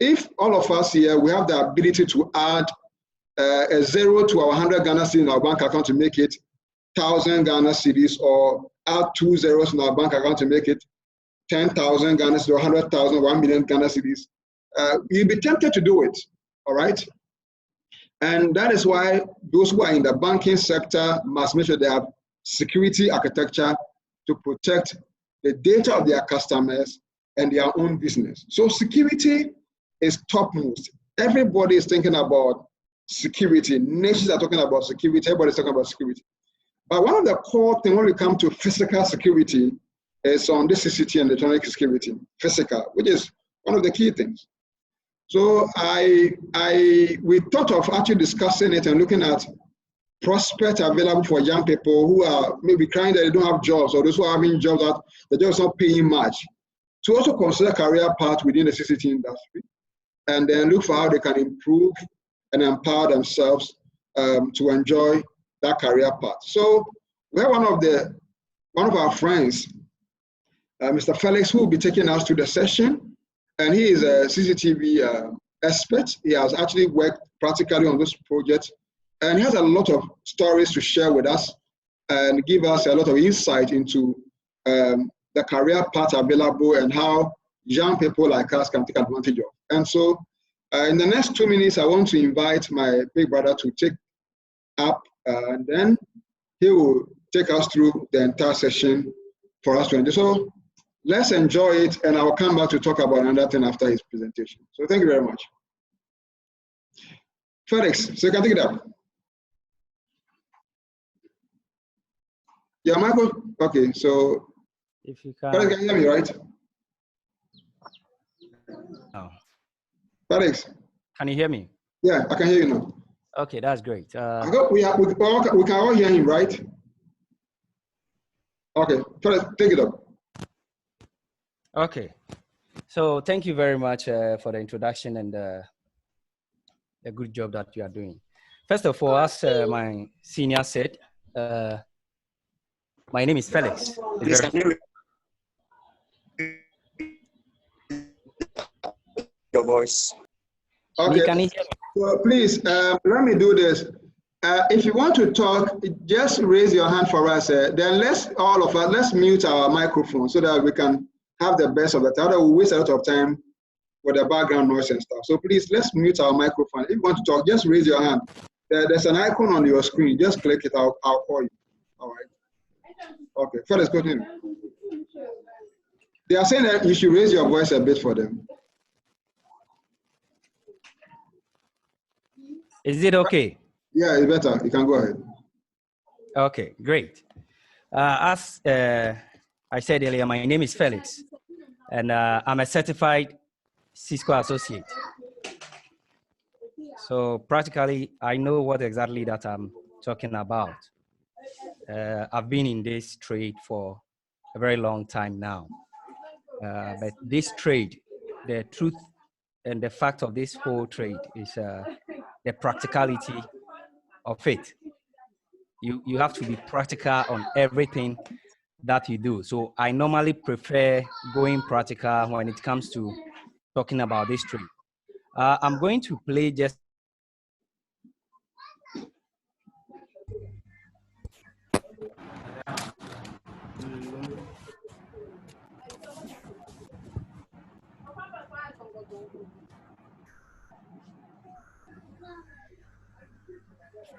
if all of us here, we have the ability to add a 0 to our 100 Ghana cedis in our bank account to make it 1,000 Ghana cedis, or add 2 zeros in our bank account to make it 10,000 Ghana cedis, or 100,000, 1 million Ghana cedis, you'll be tempted to do it, all right? And that is why those who are in the banking sector must make sure they have security architecture to protect the data of their customers and their own business. So security is topmost. Everybody is thinking about security. Nations are talking about security. Everybody's talking about security. But one of the core things when we come to physical security is on the CCTV and electronic security, physical, which is one of the key things. So we thought of actually discussing it and looking at prospects available for young people who are maybe crying that they don't have jobs, or those who are having jobs that the jobs not paying much, to also consider career path within the CCTV industry, and then look for how they can improve and empower themselves to enjoy that career path. So we have one of our friends, Mr. Felix, who will be taking us through the session, and he is a CCTV expert. He has actually worked practically on this project, and he has a lot of stories to share with us and give us a lot of insight into the career path available and how young people like us can take advantage of. And so in the next 2 minutes, I want to invite my big brother to take up, and then he will take us through the entire session for us to enjoy. So let's enjoy it, and I will come back to talk about another thing after his presentation. So thank you very much. Felix, so you can take it up. Yeah, Michael, okay, so if you can. Felix, can you hear me, right? No. Felix. Can you hear me? Yeah, I can hear you now. Okay, that's great. I hope we can all hear him, right? Okay, Felix, take it up. Okay, so thank you very much for the introduction and the good job that you are doing. First of all, as my senior said, my name is Felix. Your voice. Okay, can you hear me? So please, let me do this. If you want to talk, just raise your hand for us. Then let's mute our microphone so that we can have the best of the time. We'll waste a lot of time with the background noise and stuff. So please, let's mute our microphone. If you want to talk, just raise your hand. There's an icon on your screen. Just click it. I'll call you. All right. Okay. Felix, continue. They are saying that you should raise your voice a bit for them. Is it okay? Yeah, it's better. You can go ahead. Okay, great. As I said earlier, my name is Felix, and I'm a certified Cisco associate. So practically, I know what exactly that I'm talking about. I've been in this trade for a very long time now. But this trade, the truth and the fact of this whole trade is the practicality of it. You have to be practical on everything that you do. So I normally prefer going practical when it comes to talking about this trade. I'm going to play just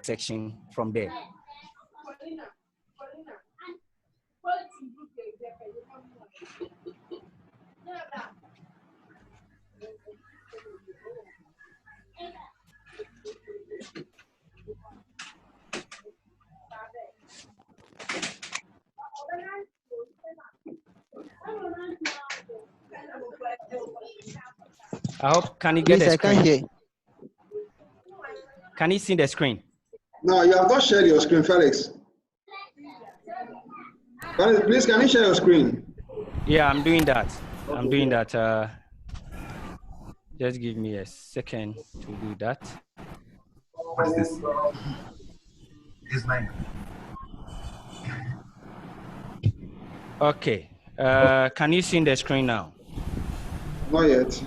section from there. I hope, can you get the screen? I can't hear. Can you see the screen? No, you have not shared your screen, Felix. Felix, please, can you share your screen? Yeah, I'm doing that. Okay, I'm doing that. Just give me a second to do that. What is this? It's mine. Okay. Can you see the screen now? Not yet.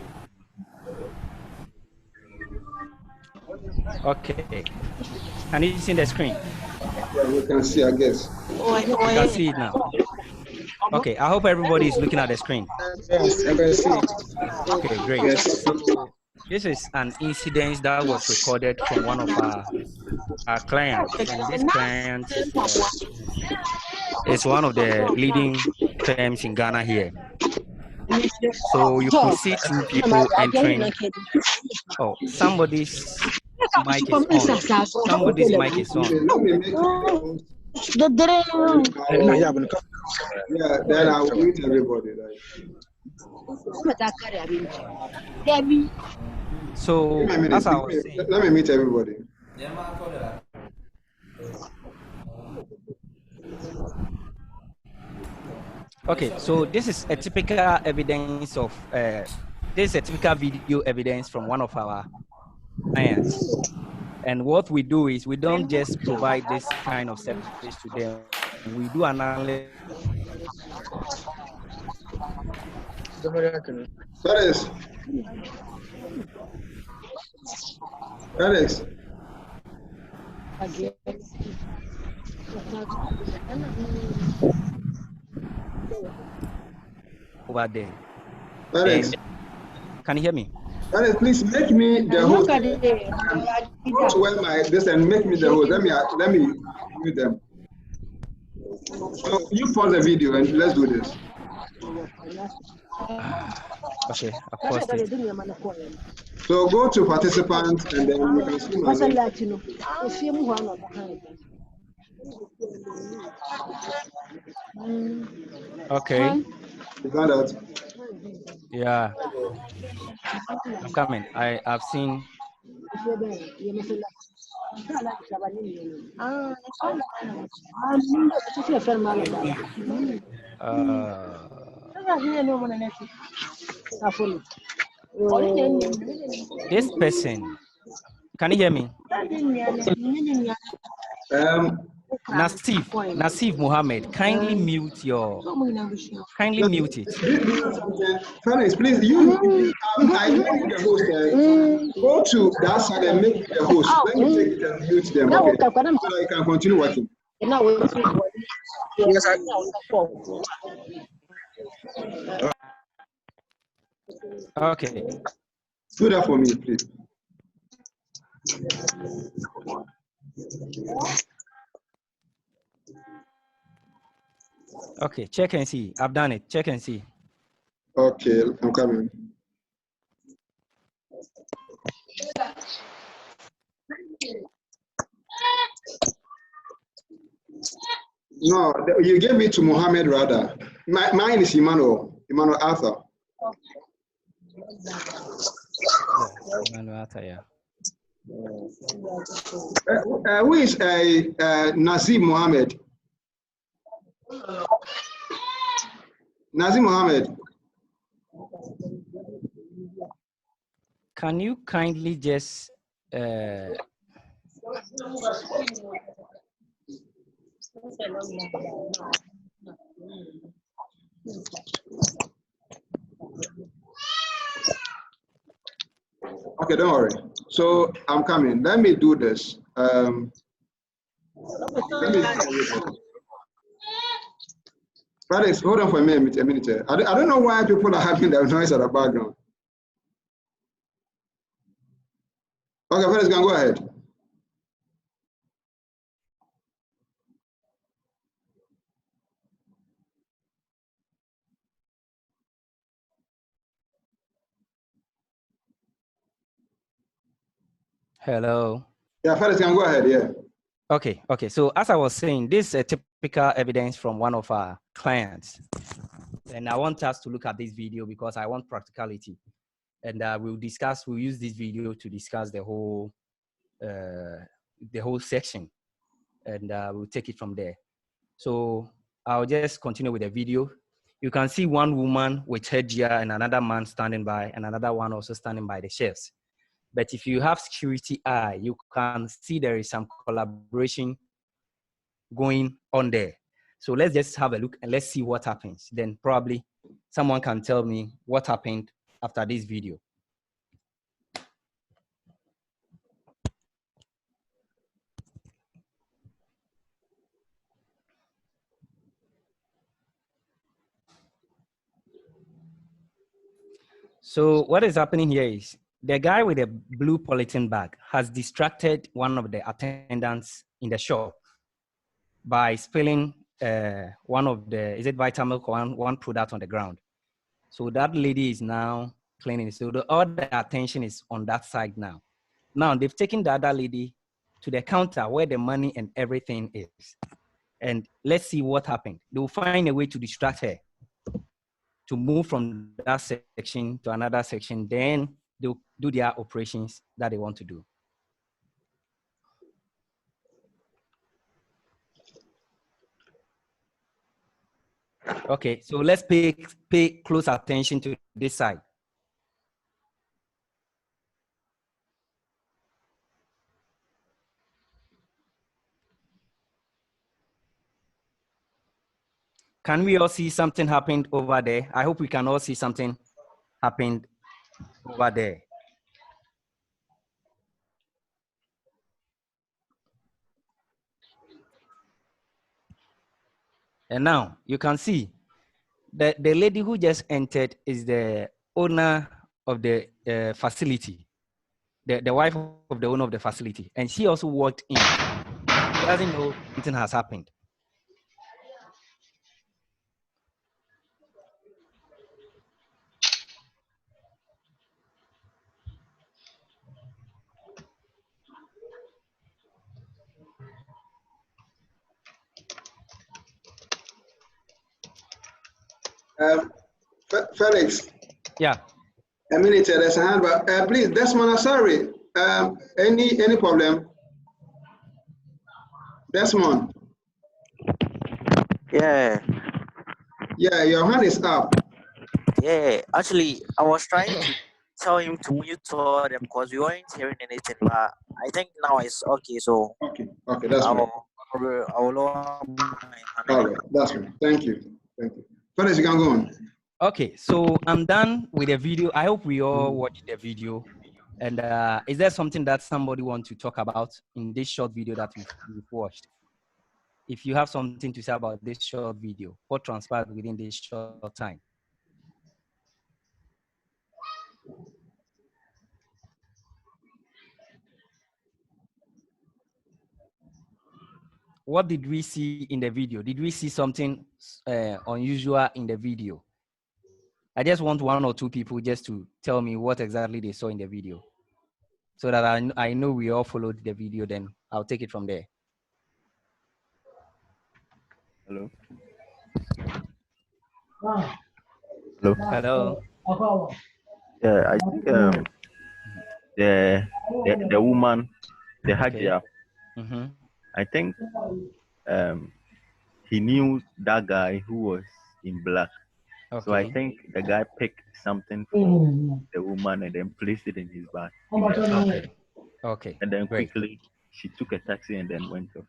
Okay. Can you see the screen? Yeah, we can see, I guess. You can see it now. Okay, I hope everybody is looking at the screen. Yes, I can see. Okay, great. Yes. So this is an incident that was recorded from one of our clients, and this client is one of the leading firms in Ghana here. So you could see two people entering. Oh, somebody's mic is on. Somebody's mic is on. Let me make it. Yeah, then I'll mute everybody. Right? So Give me a minute. as I was saying, Let me meet everybody. okay, so this is a typical evidence of this is a typical video evidence from one of our clients. And what we do is we don't just provide this kind of service to them. We do analysis. Alex. Alex. Over there. Alex. And can you hear me? Alex, please make me the host. Go to where my this and make me the host. Let me mute them. So you pause the video and let's do this. Okay, I paused it. So go to participants and then you can see my name. Okay. You got that? Yeah. I'm coming. I've seen. This person. Can you hear me? Nasif Mohammed, kindly mute it. Felix, please, I made you the host. Go to that side and make me the host. Let me take it and mute them, okay? So that you can continue working. Yes, Okay. Do that for me, please. Okay, check and see. I've done it. Check and see. Okay, I'm coming. No, you gave me to Mohammed rather. Mine is Emmanuel Arthur. Yeah, Emmanuel Arthur, yeah. Who is Nazim Mohammed? Nazim Mohammed. Can you kindly just Okay, don't worry. So I'm coming. Let me do this. Let me Felix, hold on for a minute. I don't know why people are having that noise at the background. Okay, Felix, can go ahead. hello? Yeah, Felix, can go ahead, yeah. Okay. So as I was saying, this is a typical evidence from one of our clients. And I want us to look at this video because I want practicality. And we'll use this video to discuss the whole section. And we'll take it from there. So I'll just continue with the video. You can see one woman with headgear and another man standing by and another one also standing by the shelves. But if you have security eye, you can see there is some collaboration going on there. So let's just have a look and let's see what happens. Then probably someone can tell me what happened after this video. So what is happening here is the guy with the blue polythene bag has distracted one of the attendants in the shop by spilling one of the, is it Vitamilk, one product on the ground. So that lady is now cleaning. So all the attention is on that side now. Now they've taken the other lady to the counter where the money and everything is. And let's see what happened. They'll find a way to distract her, to move from that section to another section. Then they'll do their operations that they want to do. Okay, so let's pay close attention to this side. Can we all see something happened over there? I hope we can all see something happened over there. And now you can see that the lady who just entered is the owner of the facility, the wife of the owner of the facility. And she also walked in. She doesn't know something has happened. Felix. Yeah. A minute, there's a hand, but please, Desmond Asari, any problem? Desmond. Yeah, Yeah, your hand is up. yeah. Actually, I was trying to tell him to mute all them because we weren't hearing anything. But I think now it's okay. So Okay, that's right. I will lower my hand. All right, that's right. Thank you. Felix, you can go on. Okay, so I'm done with the video. I hope we all watched the video. And is there something that somebody wants to talk about in this short video that we've watched? If you have something to say about this short video, what transpired within this short time? What did we see in the video? Did we see something unusual in the video? I just want one or two people just to tell me what exactly they saw in the video, so that I know we all followed the video, then I'll take it from there. Hello. Hello. Hello. Yeah, I think the woman, the Hajia, Mm-hmm. I think he knew that guy who was in black. Okay. So I think the guy picked something for the woman and then placed it in his bag. Okay. And then Great. quickly she took a taxi and then went off.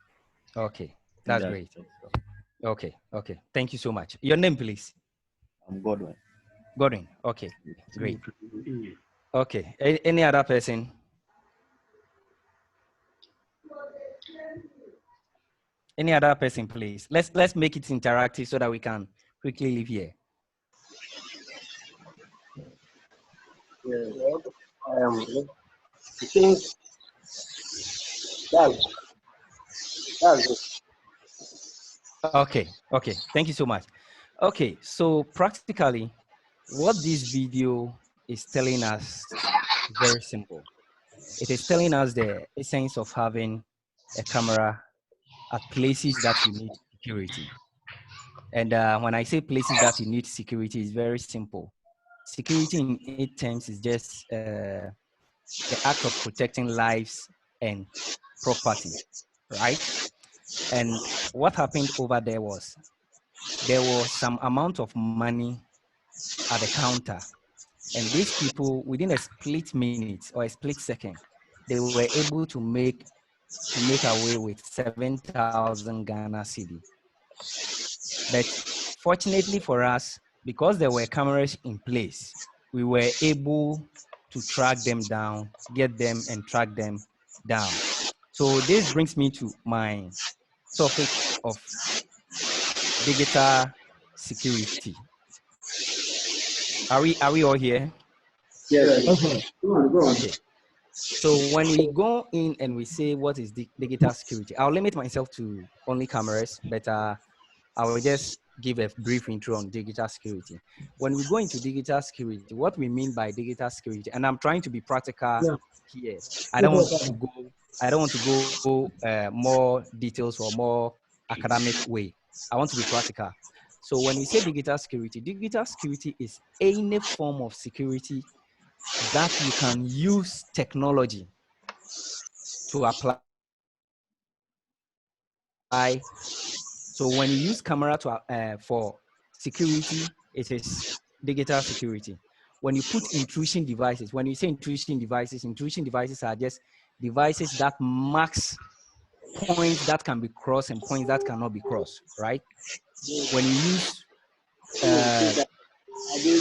Okay. That's great. Okay. Thank you so much. Your name, please. I'm Godwin. Godwin. Okay. Great. Okay. Any other person? Any other person, please? Let's make it interactive so that we can quickly leave here. I think that's it. Okay. Thank you so much. Okay, so practically, what this video is telling us is very simple. It is telling us the essence of having a camera at places that you need security. And when I say places that you need security, it's very simple. Security in 8 terms is just the act of protecting lives and property, right? And what happened over there was some amount of money at the counter. And these people, within a split minute or a split second, they were able to make away with 7,000 Ghana cedi. But fortunately for us, because there were cameras in place, we were able to track them down, get them and track them down. So this brings me to my topic of digital security. Are we all here? Yes. Go on, go on. Okay. So when we go in and we say what is digital security, I'll limit myself to only cameras, but I will just give a brief intro on digital security. When we go into digital security, what we mean by digital security, and I'm trying to be practical here. I don't want to go more details or more academic way. I want to be practical. So when we say digital security is any form of security that you can use technology to apply. So when you use camera for security, it is digital security. When you put intrusion devices, when you say intrusion devices are just devices that marks points that can be crossed and points that cannot be crossed, right? When you use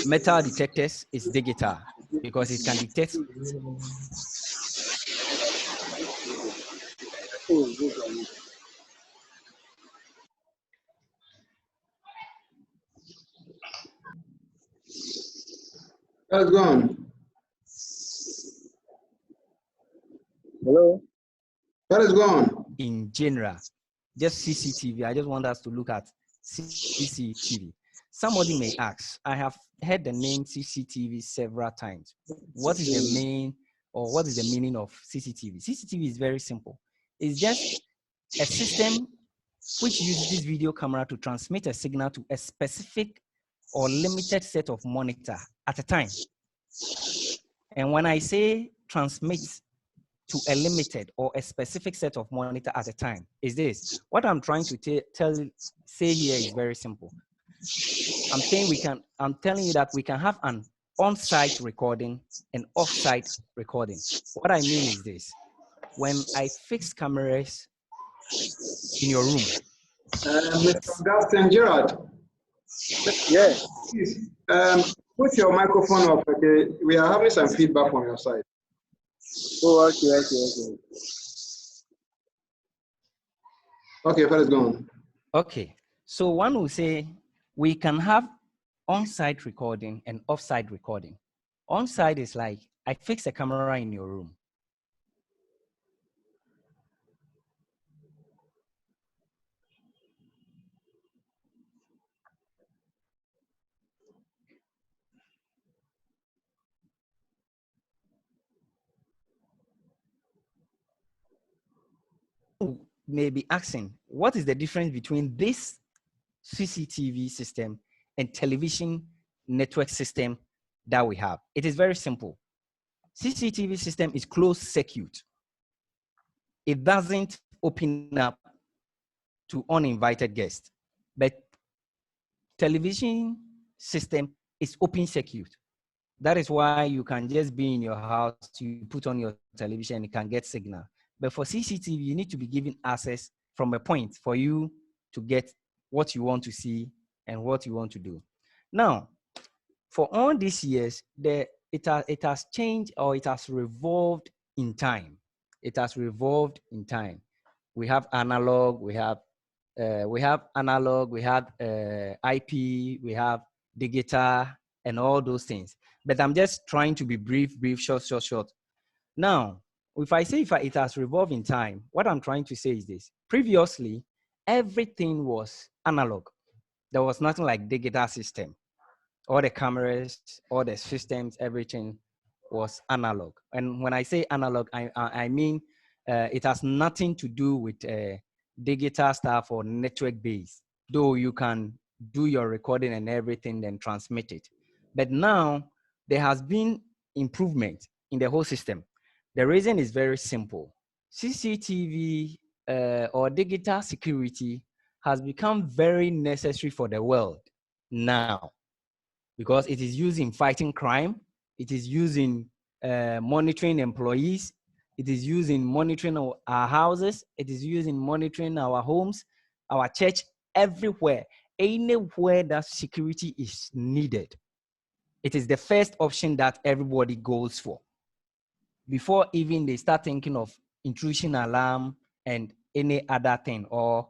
metal detectors, it's digital because it can detect. Let's go on. Hello. Let us go on. In general, just CCTV. I just want us to look at CCTV. Somebody may ask, I have heard the name CCTV several times. What is the main or what is the meaning of CCTV? CCTV is very simple. It's just a system which uses video camera to transmit a signal to a specific or limited set of monitor at a time. And when I say transmit to a limited or a specific set of monitor at a time, is this. What I'm trying to say here is very simple. I'm telling you that we can have an on-site recording and off-site recording. What I mean is this. When I fix cameras in your room. Mr. Augustine Gerard. Yes. Please, put your microphone off, okay? We are having some feedback from your side. Oh, okay. Okay, let's go on. Okay, so one will say we can have on-site recording and off-site recording. On-site is like, I fix a camera in your room. May be asking, what is the difference between this CCTV system and television network system that we have? It is very simple. CCTV system is closed circuit. It doesn't open up to uninvited guests, but television system is open circuit. That is why you can just be in your house, you put on your television, it can get signal. But for CCTV, you need to be given access from a point for you to get what you want to see and what you want to do. Now, for all these years, it has changed or it has revolved in time. It has revolved in time. We have analog, we have analog, we have IP, we have digital, and all those things. But I'm just trying to be brief, short. Now, if I say it has revolved in time, what I'm trying to say is this. Previously, everything was analog. There was nothing like digital system. All the cameras, all the systems, everything was analog. And when I say analog, I mean it has nothing to do with digital stuff or network based, though you can do your recording and everything, then transmit it. But now there has been improvement in the whole system. The reason is very simple. CCTV or digital security has become very necessary for the world now, because it is used in fighting crime, it is used in monitoring employees, it is used in monitoring our houses, it is used in monitoring our homes, our church, everywhere, anywhere that security is needed. It is the first option that everybody goes for before even they start thinking of intrusion alarm and any other thing, or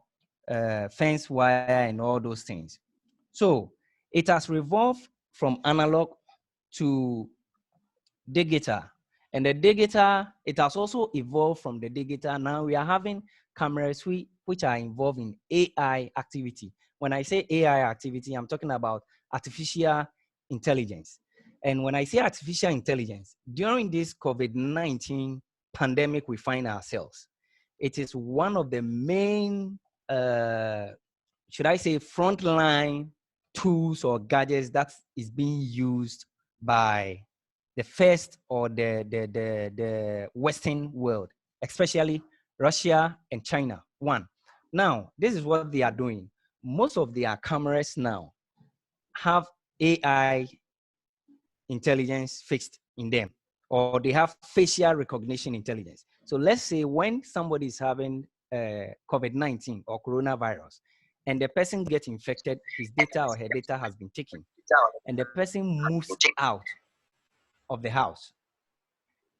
fence wire and all those things. So it has revolved from analog to digital. And the digital, it has also evolved from the digital. Now we are having cameras which are involved in AI activity. When I say AI activity, I'm talking about artificial intelligence. And when I say artificial intelligence, during this COVID-19 pandemic we find ourselves, it is one of the main, should I say, frontline tools or gadgets that is being used by the first or the Western world, especially Russia and China. One. Now, this is what they are doing. Most of their cameras now have AI intelligence fixed in them, or they have facial recognition intelligence. So let's say when somebody is having COVID-19 or coronavirus, and the person gets infected, his data or her data has been taken, and the person moves out of the house.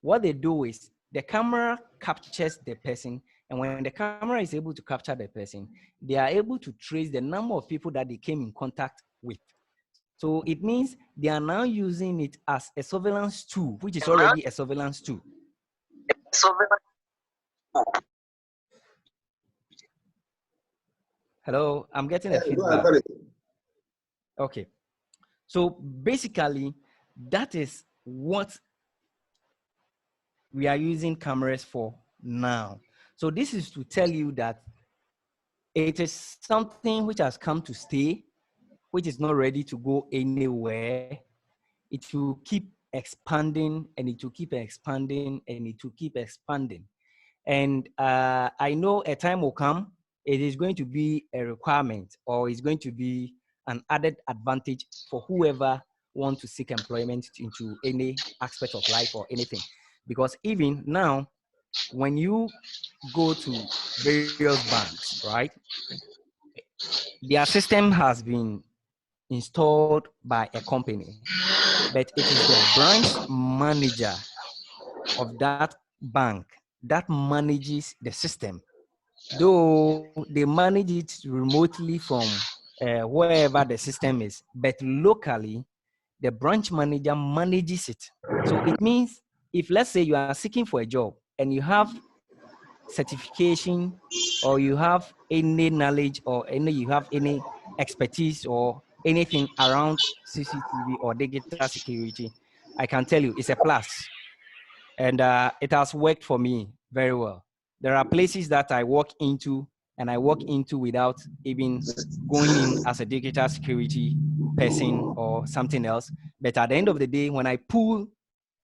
What they do is the camera captures the person, and when the camera is able to capture the person, they are able to trace the number of people that they came in contact with. So it means they are now using it as a surveillance tool, which is already a surveillance tool. Hello, I'm getting a feedback. Okay. So basically, that is what we are using cameras for now. So this is to tell you that it is something which has come to stay, which is not ready to go anywhere. It will keep expanding, and it will keep expanding, and it will keep expanding. And I know a time will come, it is going to be a requirement, or it's going to be an added advantage for whoever wants to seek employment into any aspect of life or anything. Because even now, when you go to various banks, right, their system has been installed by a company, but it is the branch manager of that bank that manages the system. Though they manage it remotely from wherever the system is, but locally, the branch manager manages it. So it means if, let's say, you are seeking for a job and you have certification, or you have any knowledge, or you have any expertise or anything around CCTV or digital security, I can tell you it's a plus. And it has worked for me very well. There are places that I walk into, and I walk into without even going in as a digital security person or something else. But at the end of the day, when I pull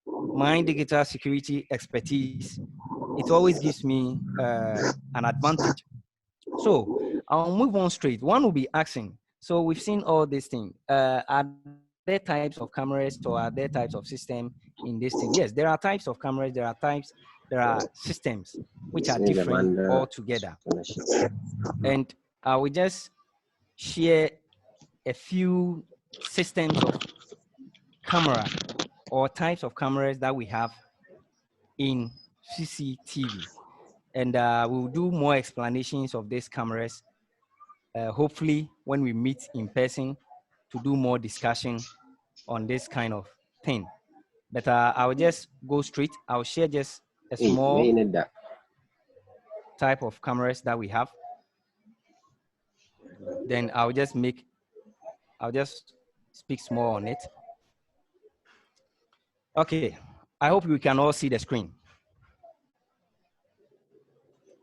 my digital security expertise, it always gives me an advantage. So I'll move on straight. One will be asking, so we've seen all these things. Are there types of cameras, or are there types of system in this thing? Yes, there are types of cameras, there are systems which are different altogether. And I will just share a few systems of camera or types of cameras that we have in CCTV. And we'll do more explanations of these cameras, hopefully when we meet in person, to do more discussion on this kind of thing. But I will just go straight. I'll share just a small type of cameras that we have. Then I'll just speak small on it. Okay, I hope we can all see the screen.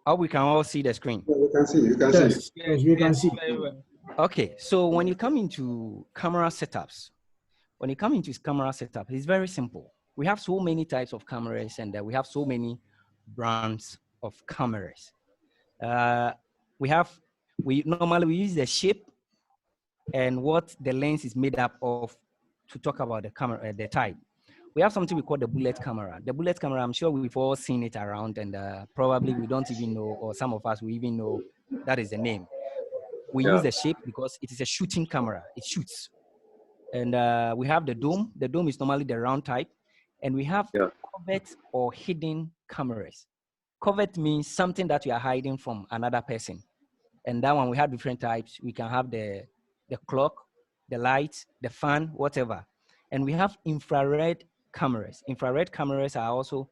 I hope we can all see the screen. Yeah, we can see. You can see. Yes, we can see. Okay, so when you come into camera setups, it's very simple. We have so many types of cameras, and we have so many brands of cameras. We normally use the shape and what the lens is made up of to talk about the camera, the type. We have something we call the bullet camera. The bullet camera, I'm sure we've all seen it around, and probably we don't even know, or some of us, we even know that is the name. We use the shape because it is a shooting camera. It shoots. And we have the dome. The dome is normally the round type. And we have covert or hidden cameras. Covert means something that you are hiding from another person. And that one, we have different types. We can have the clock, the light, the fan, whatever. And we have infrared cameras. Infrared cameras are also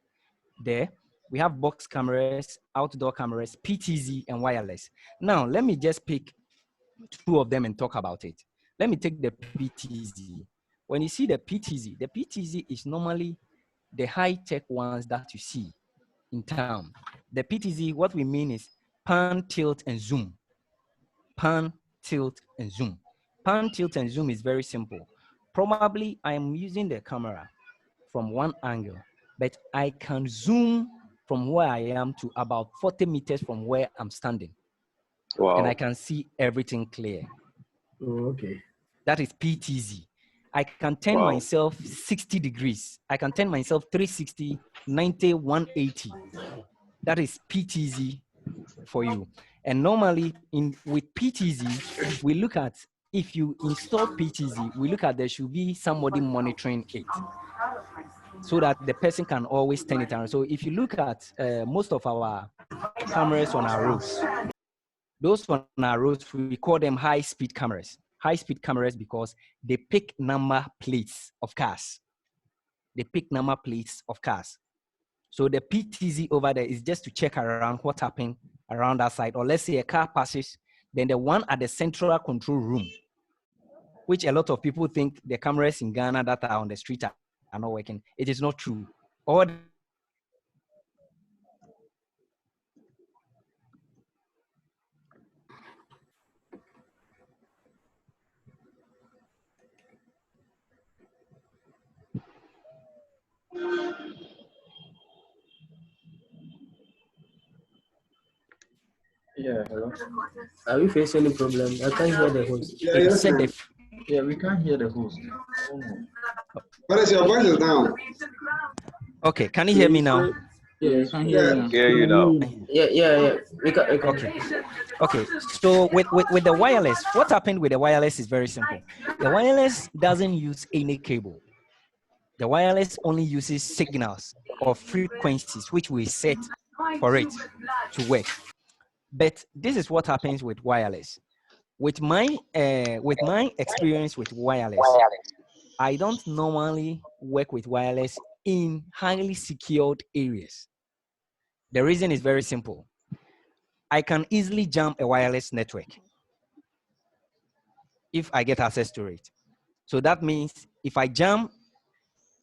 there. We have box cameras, outdoor cameras, PTZ, and wireless. Now, let me just pick two of them and talk about it. Let me take the PTZ. When you see the PTZ is normally the high-tech ones that you see in town. The PTZ, what we mean is pan, tilt, and zoom. Pan, tilt, and zoom. Pan, tilt, and zoom is very simple. Probably I am using the camera from one angle, but I can zoom from where I am to about 40 meters from where I'm standing. Wow. And I can see everything clear. Oh, okay. That is PTZ. I can turn myself 60 degrees. I can turn myself 360, 90, 180. That is PTZ for you. And normally with PTZ, we look at, if you install PTZ, we look at there should be somebody monitoring it so that the person can always turn it around. So if you look at most of our cameras on our roads, those on our roads, we call them high-speed cameras. High-speed cameras because they pick number plates of cars. They pick number plates of cars. So the PTZ over there is just to check around what happened around that side. Or let's say a car passes, then the one at the central control room, which a lot of people think the cameras in Ghana that are on the street are not working. It is not true. All Yeah, hello. Are we facing any problem? I can't hear the host. Yeah, yes, ma'am. Yeah, we can't hear the host. Oh, no. What is your voice is down? Okay, can you hear me now? Yeah, I can hear you. Hear you now. Yeah. We can. Okay. So with the wireless, what happened with the wireless is very simple. The wireless doesn't use any cable. The wireless only uses signals or frequencies, which we set for it to work. But this is what happens with wireless. With my experience with wireless, I don't normally work with wireless in highly secured areas. The reason is very simple. I can easily jam a wireless network if I get access to it. So that means if I jam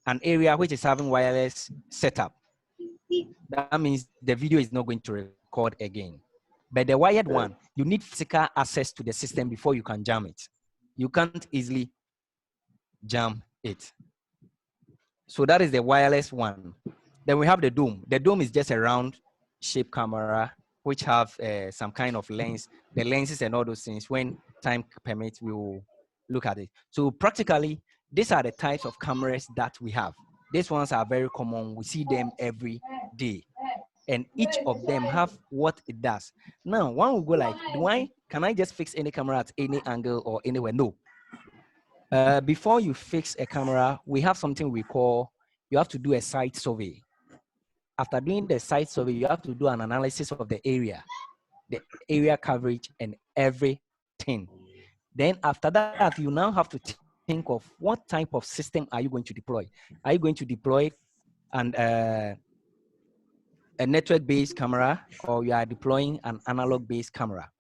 an area which is having wireless setup, that means the video is not going to record again. But the wired one, you need physical access to the system before you can jam it. You can't easily jam it. So that is the wireless one. Then we have the dome. The dome is just a round shaped camera which have some kind of lens. The lenses and all those things, when time permits, we will look at it. So practically, these are the types of cameras that we have. These ones are very common. We see them every day. And each of them have what it does. Now, one will go like, can I just fix any camera at any angle or anywhere? No. Before you fix a camera, we have something we call, you have to do a site survey. After doing the site survey, you have to do an analysis of the area coverage and everything. Then after that, you now have to think of what type of system are you going to deploy? Are you going to deploy a network-based camera, or you are deploying an analog-based camera?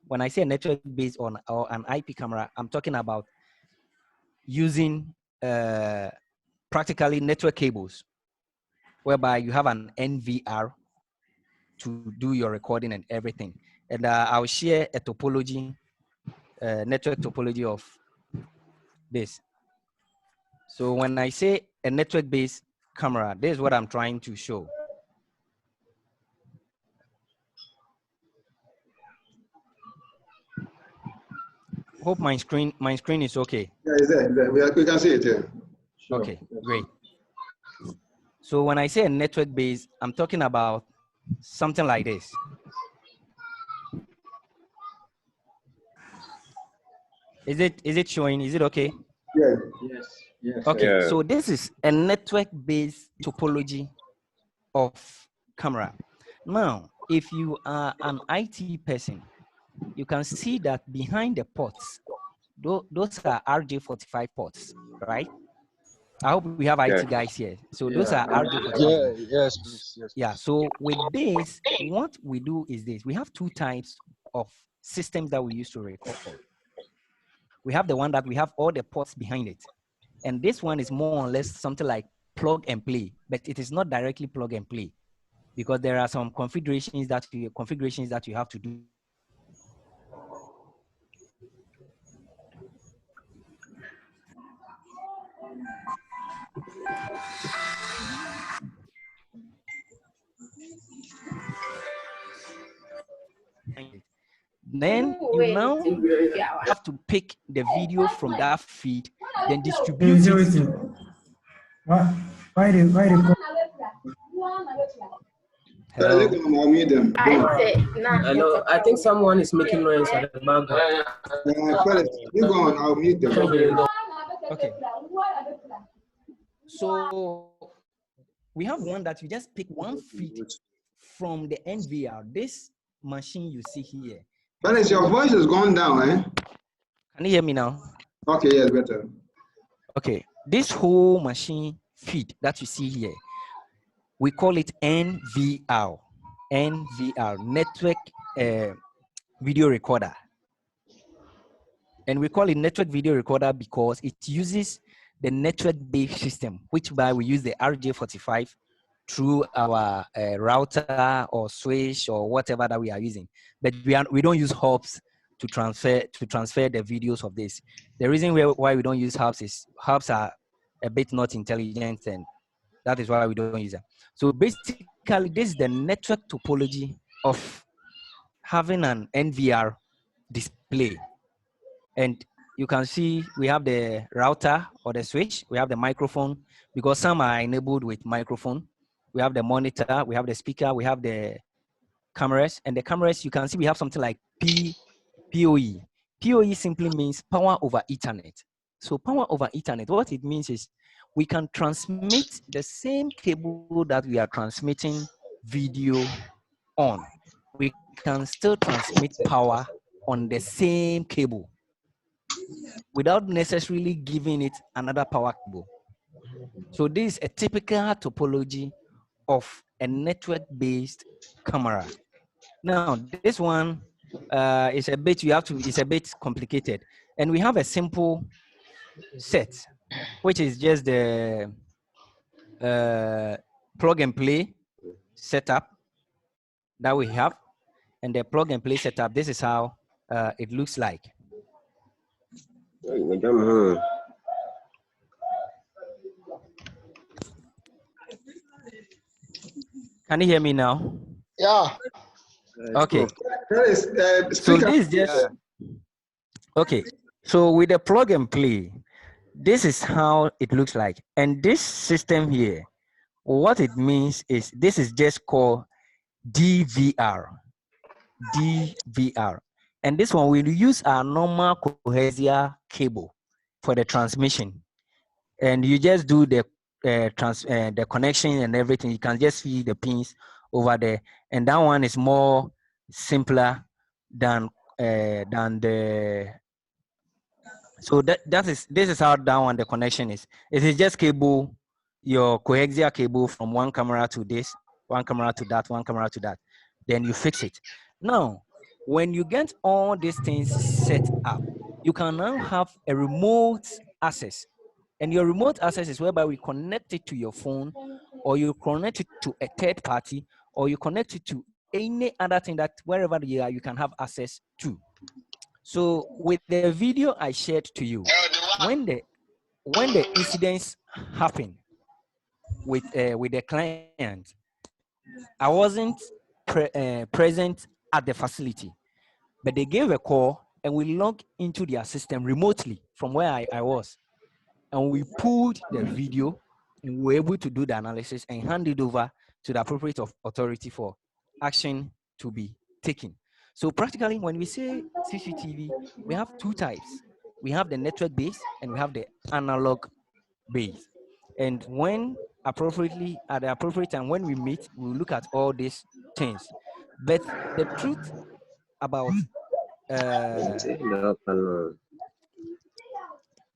When I say a network-based or an IP camera, I'm talking about using practically network cables, whereby you have an NVR to do your recording and everything. And I'll share a topology, network topology of this. So when I say a network-based camera, this is what I'm trying to show. Hope my screen is okay. Yeah, it's there. We can see it here. Sure. Okay, great. So when I say a network-based, I'm talking about something like this. Is it showing? Is it okay? Yeah. Yes. Okay, Yeah. so this is a network-based topology of camera. Now, if you are an IT person, you can see that behind the ports, those are RJ45 ports, right? I hope we have IT guys here. So those are RJ45. Yes, please. Yes, Yeah, please. so with this, what we do is this. We have two types of systems that we use to record. We have the one that we have all the ports behind it. And this one is more or less something like plug and play, but it is not directly plug and play because there are some configurations that you have to do. Then you now have to pick the video from that feed, then distribute it. Why they Hello. Hello, I think someone is making noise at the background. Felix, you go on, I'll mute them. Okay. So we have one that you just pick one feed from the NVR. This machine you see here. Felix, your voice has gone down, eh? Can you hear me now? Okay, yes, better. Okay. This whole machine feed that you see here, we call it NVR. NVR, network video recorder. And we call it network video recorder because it uses the network-based system, which by we use the RJ45 through our router or switch or whatever that we are using. But we don't use hubs to transfer the videos of this. The reason why we don't use hubs is hubs are a bit not intelligent, and that is why we don't use them. So basically, this is the network topology of having an NVR display. And you can see we have the router or the switch, we have the microphone, because some are enabled with microphone. We have the monitor, we have the speaker, we have the cameras. And the cameras, you can see we have something like PoE. PoE simply means power over Ethernet. So power over Ethernet, what it means is we can transmit the same cable that we are transmitting video on. We can still transmit power on the same cable without necessarily giving it another power cable. So this is a typical topology of a network-based camera. Now, this one is a bit, it's a bit complicated. And we have a simple set, which is just the plug and play setup that we have. And the plug and play setup, this is how it looks like. Can you hear me now? Yeah. Okay. So this is just okay. So with the plug and play, this is how it looks like. And this system here, what it means is this is just called DVR. DVR. And this one will use our normal coaxial cable for the transmission. And you just do the connection and everything. You can just see the pins over there. And that one is more simpler than the. So this is how that one the connection is. It is just cable, your coaxial cable from one camera to this, one camera to that, one camera to that. Then you fix it. Now, when you get all these things set up, you can now have a remote access. And your remote access is whereby we connect it to your phone, or you connect it to a third party, or you connect it to any other thing that wherever you are, you can have access to. So with the video I shared to you, when the incidents happen with the client, I wasn't present at the facility, but they gave a call and we logged into their system remotely from where I was. And we pulled the video and we were able to do the analysis and hand it over to the appropriate authority for action to be taken. So practically, when we say CCTV, we have two types. We have the network base and we have the analog base. And when appropriately, at the appropriate time, when we meet, we'll look at all these things. But the truth about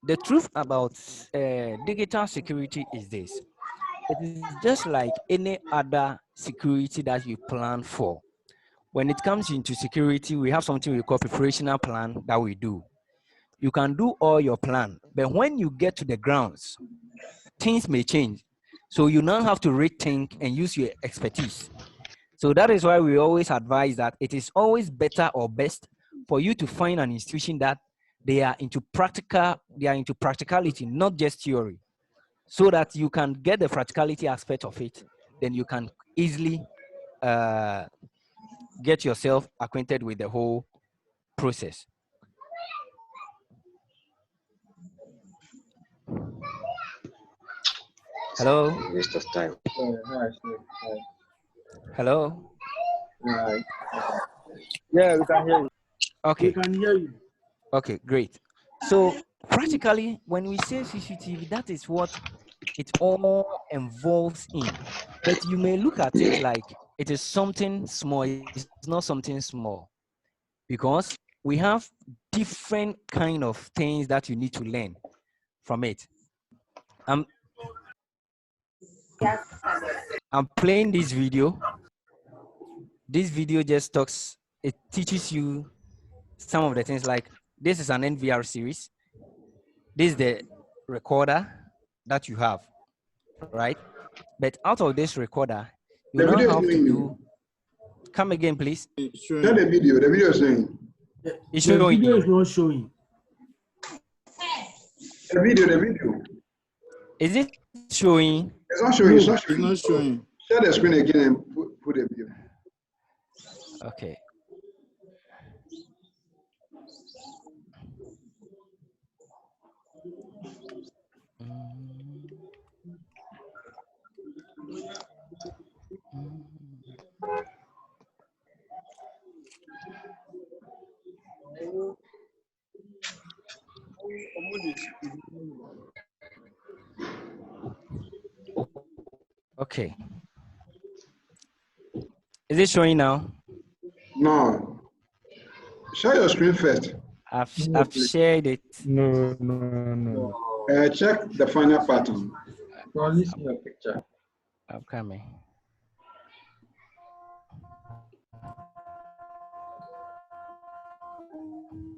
the truth about digital security is this. It is just like any other security that you plan for. When it comes into security, we have something we call preparational plan that we do. You can do all your plan, but when you get to the grounds, things may change. So you now have to rethink and use your expertise. So that is why we always advise that it is always better or best for you to find an institution that they are into practicality, not just theory, so that you can get the practicality aspect of it. Then you can easily get yourself acquainted with the whole process. Hello? Waste of time. Hello? Right. Yeah, we can hear you. Okay. We can hear you. Okay, great. So practically, when we say CCTV, that is what it all involves in. But you may look at it like it is something small. It's not something small, because we have different kind of things that you need to learn from it. I'm playing this video. This video just talks, it teaches you some of the things, like this is an NVR series. This is the recorder that you have, right? But out of this recorder, you now have to do, come again, please. Show the video is showing. It's The showing video you. is not showing. The video. Is it showing? It's not showing, No, it's not showing. it's not showing. Share the screen again and put the video. Okay. Okay. Is it showing now? No. Share your screen first. I've shared it. No. Check the final pattern. Only see your picture. I'm coming.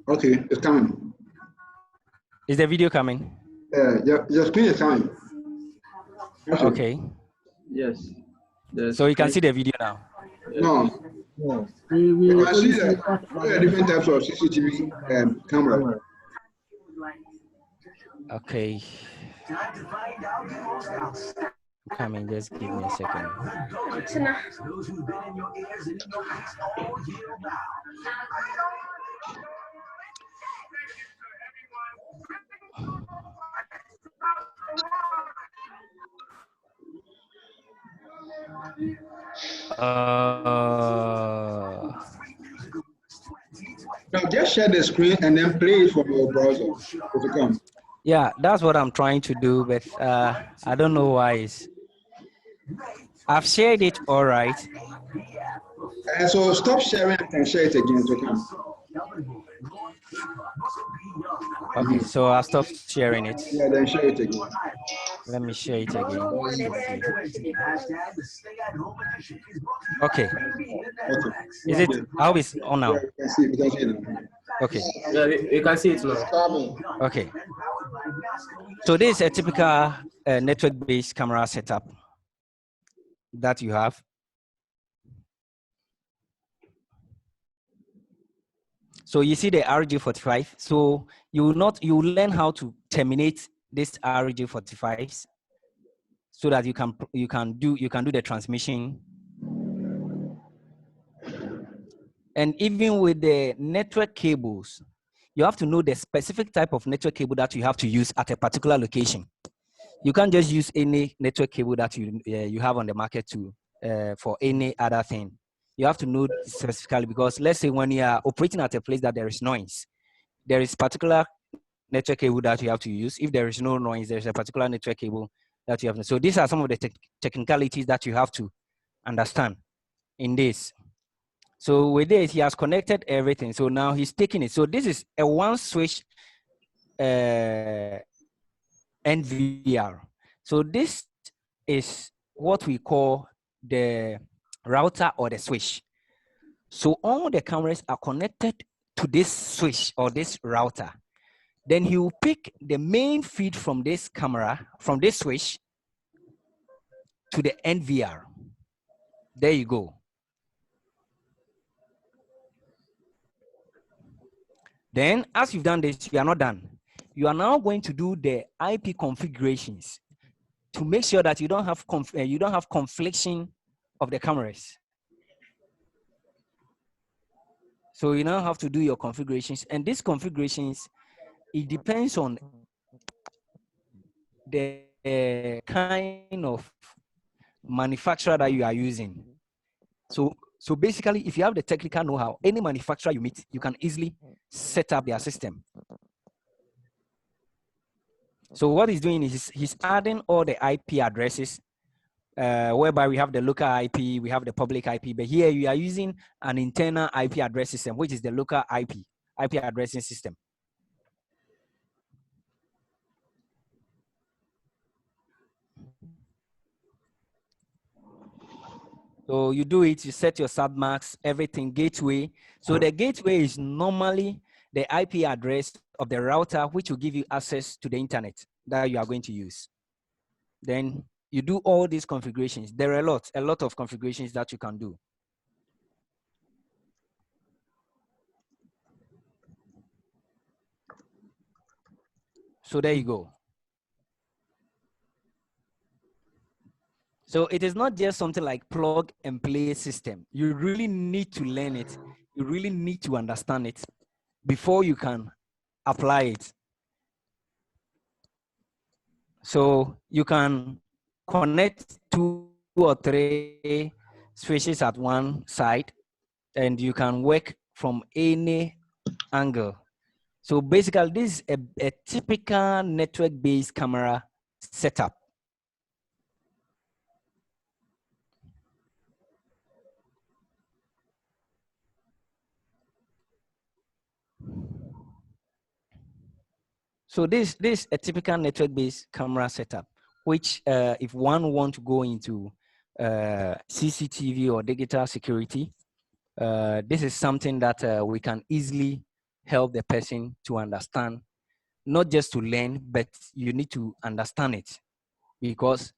Okay, it's coming. Is the video coming? Your screen is coming. Okay. Yes. So you can see the video now. No. No. You can see the different types of CCTV camera. Okay. Coming, just give me a second. Now just share the screen and then play it from your browser. If you come. Yeah, that's what I'm trying to do, but I don't know why. I've shared it, all right. So stop sharing and share it again to come. Okay, so I'll stop sharing it. Yeah, then share it again. Let me share it again. Okay. Is it, how is it on now? Yeah, you can see it now. Okay. Yeah, you can see it now. Okay. So this is a typical network-based camera setup that you have. So you see the RJ45. So you will learn how to terminate this RJ45s so that you can do the transmission. And even with the network cables, you have to know the specific type of network cable that you have to use at a particular location. You can't just use any network cable that you have on the market for any other thing. You have to know specifically, because let's say when you are operating at a place that there is noise, there is particular network cable that you have to use. If there is no noise, there's a particular network cable that you have to. So these are some of the technicalities that you have to understand in this. So with this, he has connected everything. So now he's taking it. So this is a one switch NVR. So this is what we call the router or the switch. So all the cameras are connected to this switch or this router. Then he will pick the main feed from this camera, from this switch to the NVR. There you go. Then as you've done this, you are not done. You are now going to do the IP configurations to make sure that you don't have confliction of the cameras. So you now have to do your configurations, and these configurations, it depends on the kind of manufacturer that you are using. So basically, if you have the technical know-how, any manufacturer you meet, you can easily set up their system. So what he's doing is he's adding all the IP addresses, whereby we have the local IP, we have the public IP, but here you are using an internal IP address system, which is the local IP addressing system. So you do it, you set your submax, everything, gateway. So the gateway is normally the IP address of the router, which will give you access to the internet that you are going to use. Then you do all these configurations. There are a lot of configurations that you can do. So there you go. So it is not just something like plug and play system. You really need to learn it. You really need to understand it before you can apply it. So you can connect 2 or 3 switches at one side, and you can work from any angle. So basically, this is a typical network-based camera setup. So this is a typical network-based camera setup, which if one want to go into CCTV or digital security, this is something that we can easily help the person to understand, not just to learn, but you need to understand it. Because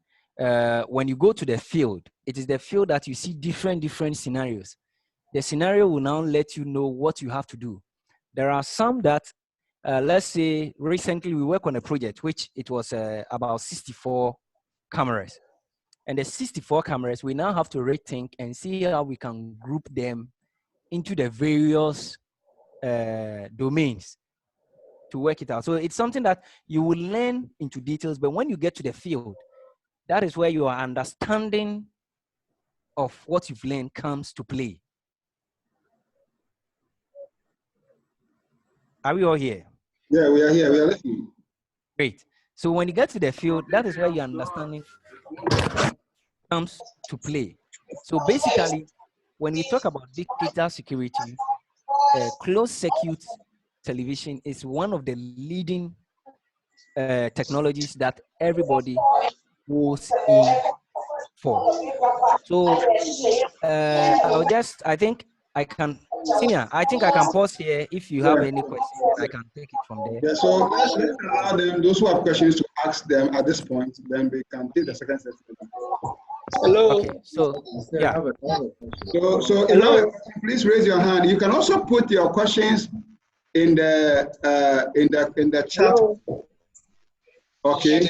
when you go to the field, it is the field that you see different scenarios. The scenario will now let you know what you have to do. There are some that, let's say recently we worked on a project, which it was about 64 cameras. And the 64 cameras, we now have to rethink and see how we can group them into the various domains to work it out. So it's something that you will learn into details, but when you get to the field, that is where your understanding of what you've learned comes to play. Are we all here? Yeah, we are here. We are listening. Great. So when you get to the field, that is where your understanding comes to play. So basically, when we talk about digital security, closed circuit television is one of the leading technologies that everybody goes in for. So I think I can, Senior, I think I can pause here. If you have any questions, I can take it from there. Yeah, so let's allow them, those who have questions, to ask them at this point, then we can take the second session. Hello. Okay, so yeah. So Hello. Please raise your hand. You can also put your questions in the chat. Hello. Okay.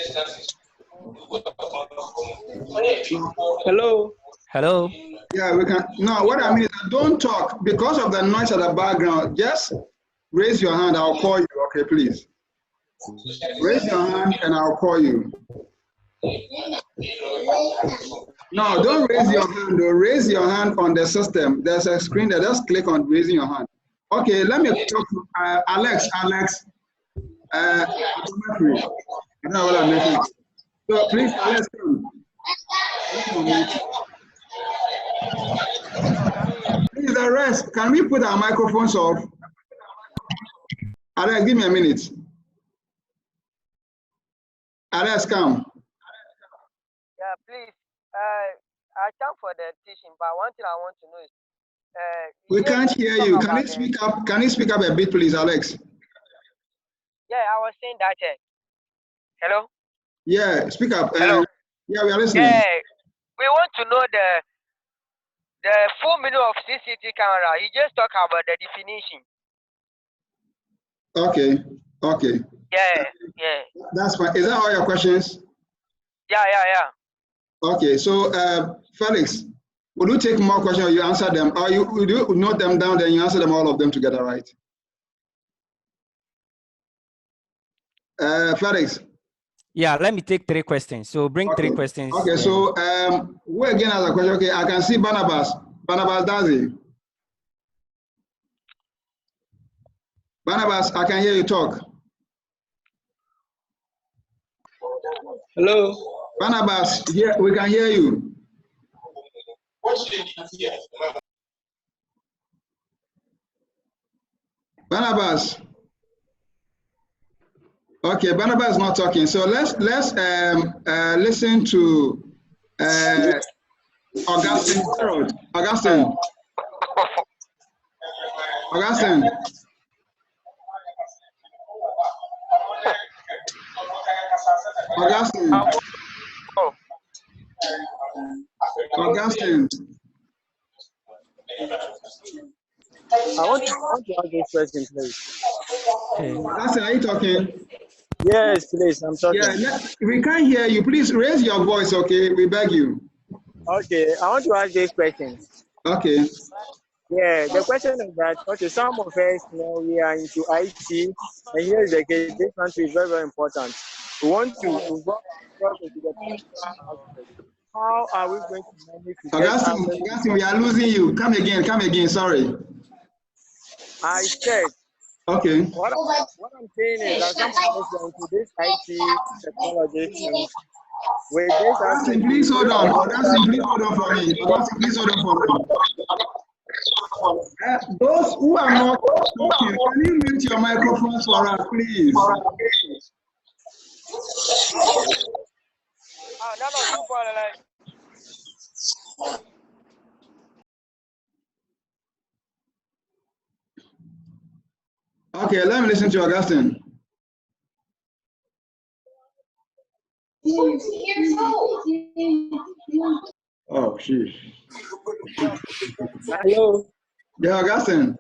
Hello. Hello. Yeah, we can. No, what I mean is don't talk because of the noise at the background. Just raise your hand. I'll call you. Okay, please. Raise your hand and I'll call you. No, don't raise your hand. Though. Raise your hand on the system. There's a screen there. Just click on raising your hand. Okay, let me talk to Alex. I don't know what I'm making. So please, Alex, come. Please, the rest, can we put our microphones off? Alex, give me a minute. Alex, come. Yeah, please. I come for the teaching, but one thing I want to know is, We can't hear you. Can you speak up? Can you speak up a bit, please, Alex? Yeah, I was saying that. Hello. Yeah, speak up. Hello. Yeah, we are listening. Yeah, we want to know the full meaning of CCTV camera. You just talk about the definition. Okay. Okay. Yeah. That's fine. Is that all your questions? Yeah. Okay. So, Felix, would you take more questions or you answer them? Or would you note them down, then you answer them all of them together, right? Felix. Yeah, let me take 3 questions. So bring 3 questions. Okay, so who again has a question? Okay, I can see Barnabas. Barnabas Dazi. Barnabas, I can hear you talk. Hello. Barnabas, yeah, we can hear you. Barnabas. Okay, Barnabas is not talking. So let's listen to Augustine. Augustine. Augustine. Augustine. Augustine. I want to ask this question, please. Okay. Augustine, are you talking? Yes, please, I'm talking. Yeah, we can't hear you. Please raise your voice, okay? We beg you. Okay, I want to ask this question. Okay. Yeah, the question is that, okay, some of us, we are into IT, and here is the case, this country is very, very important. We want to involve into the aspect. How are we going to manage to Augustine, we are losing you. Come again, sorry. I said, okay. What I'm saying is that some of us are into this IT technology, and with this Augustine, please hold on. Augustine, please hold on for me. Augustine, please hold on for me. Those who are not talking, can you mute your microphones for us, please? Okay, let me listen to Augustine. Oh, sheesh. Hello. Yeah, Augustine.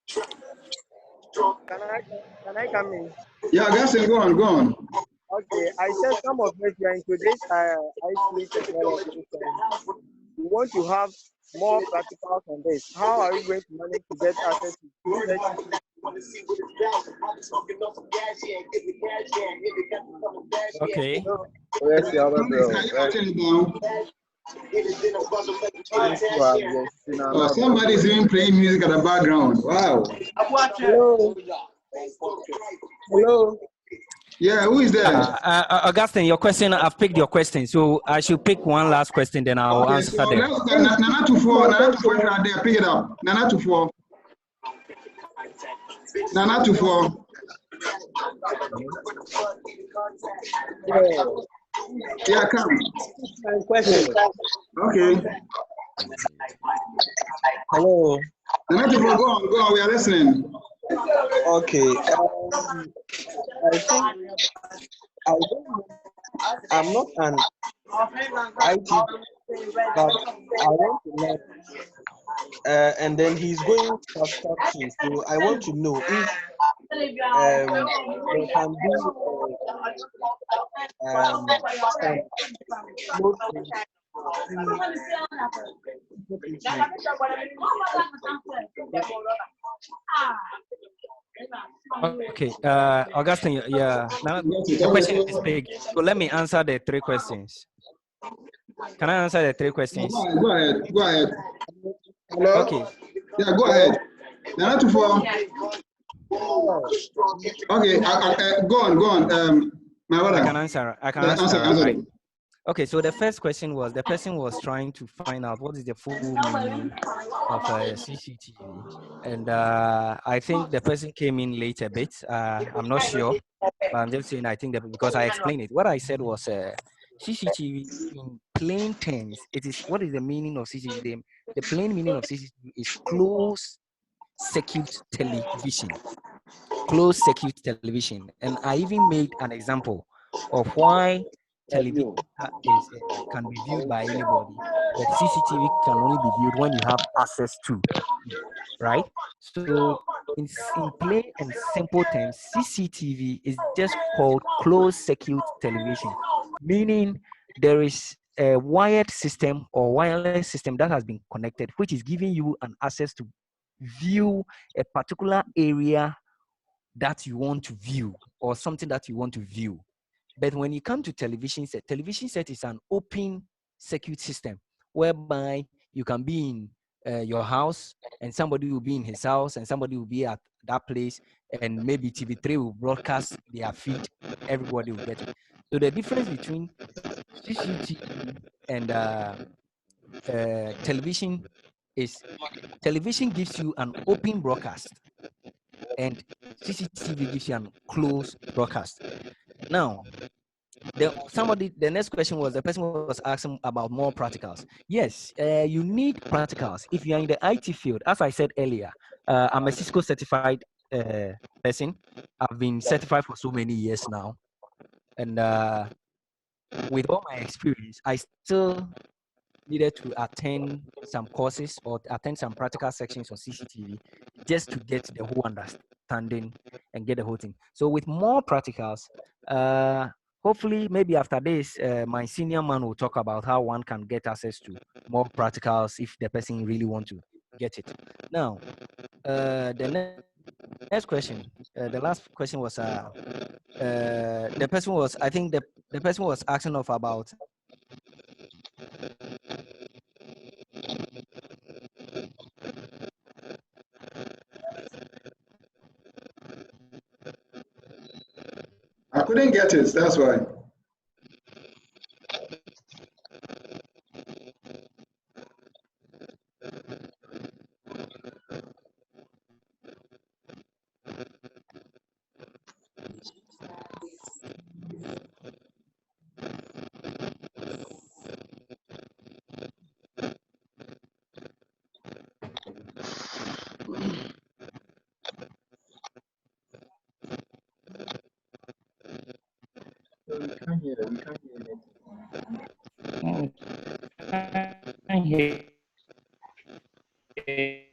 Can I come in? Yeah, Augustine, go on. Okay, I said some of us are into this IT technology. We want to have more practicals on this. How are we going to manage to get access to research? Okay. Oh, somebody's even playing music at the background. Wow. Hello. Yeah, who is there? Augustine, your question, I've picked your question. So I should pick one last question, then I'll answer them. Nana to four, right there, pick it up. Nana to four. Yeah, come. Okay. Hello. Nana to four, go on, we are listening. Okay. I think I'm not an IT, but I want to learn. And then he's going to start too. So I want to know if there can be Okay, Augustine, yeah. Now the question is big. So let me answer the 3 questions. Can I answer the 3 questions? Go ahead. Hello? Okay. Yeah, go ahead. Nana to four. Okay, go on. My brother. I can answer. Right. Okay, so the first question was, the person was trying to find out what is the full meaning of CCTV. And I think the person came in late a bit. I'm not sure. But I'm just saying, I think that because I explained it, what I said was CCTV in plain terms, it is, what is the meaning of CCTV? The plain meaning of CCTV is closed circuit television. Closed circuit television. And I even made an example of why television can be viewed by anybody, but CCTV can only be viewed when you have access to, right? So in plain and simple terms, CCTV is just called closed circuit television, meaning there is a wired system or wireless system that has been connected, which is giving you an access to view a particular area that you want to view or something that you want to view. But when you come to television set is an open circuit system whereby you can be in your house and somebody will be in his house and somebody will be at that place, and maybe TV3 will broadcast their feed, everybody will get it. So the difference between CCTV and television is television gives you an open broadcast and CCTV gives you an closed broadcast. Now, the next question was, the person was asking about more practicals. Yes, you need practicals if you are in the IT field. As I said earlier, I'm a Cisco certified person. I've been certified for so many years now, and with all my experience, I still needed to attend some courses or attend some practical sections on CCTV just to get the whole understanding and get the whole thing. So with more practicals, hopefully maybe after this, my senior man will talk about how one can get access to more practicals if the person really want to get it. Now, the next question, the last question was, the person was, I think the person was asking of about I couldn't get it, that's why. We can't hear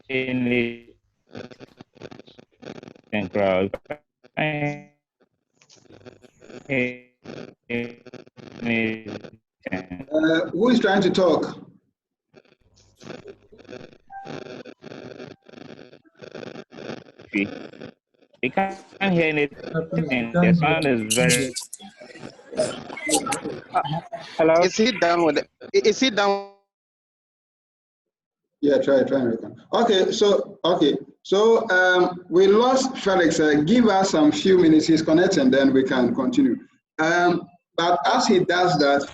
anything. Who is trying to talk? We can't hear anything. The sound is very. Hello? Is he done with it? Is he done? Yeah, try and record. Okay, so we lost Felix. Give us some few minutes. He's connecting, then we can continue. But as he does that,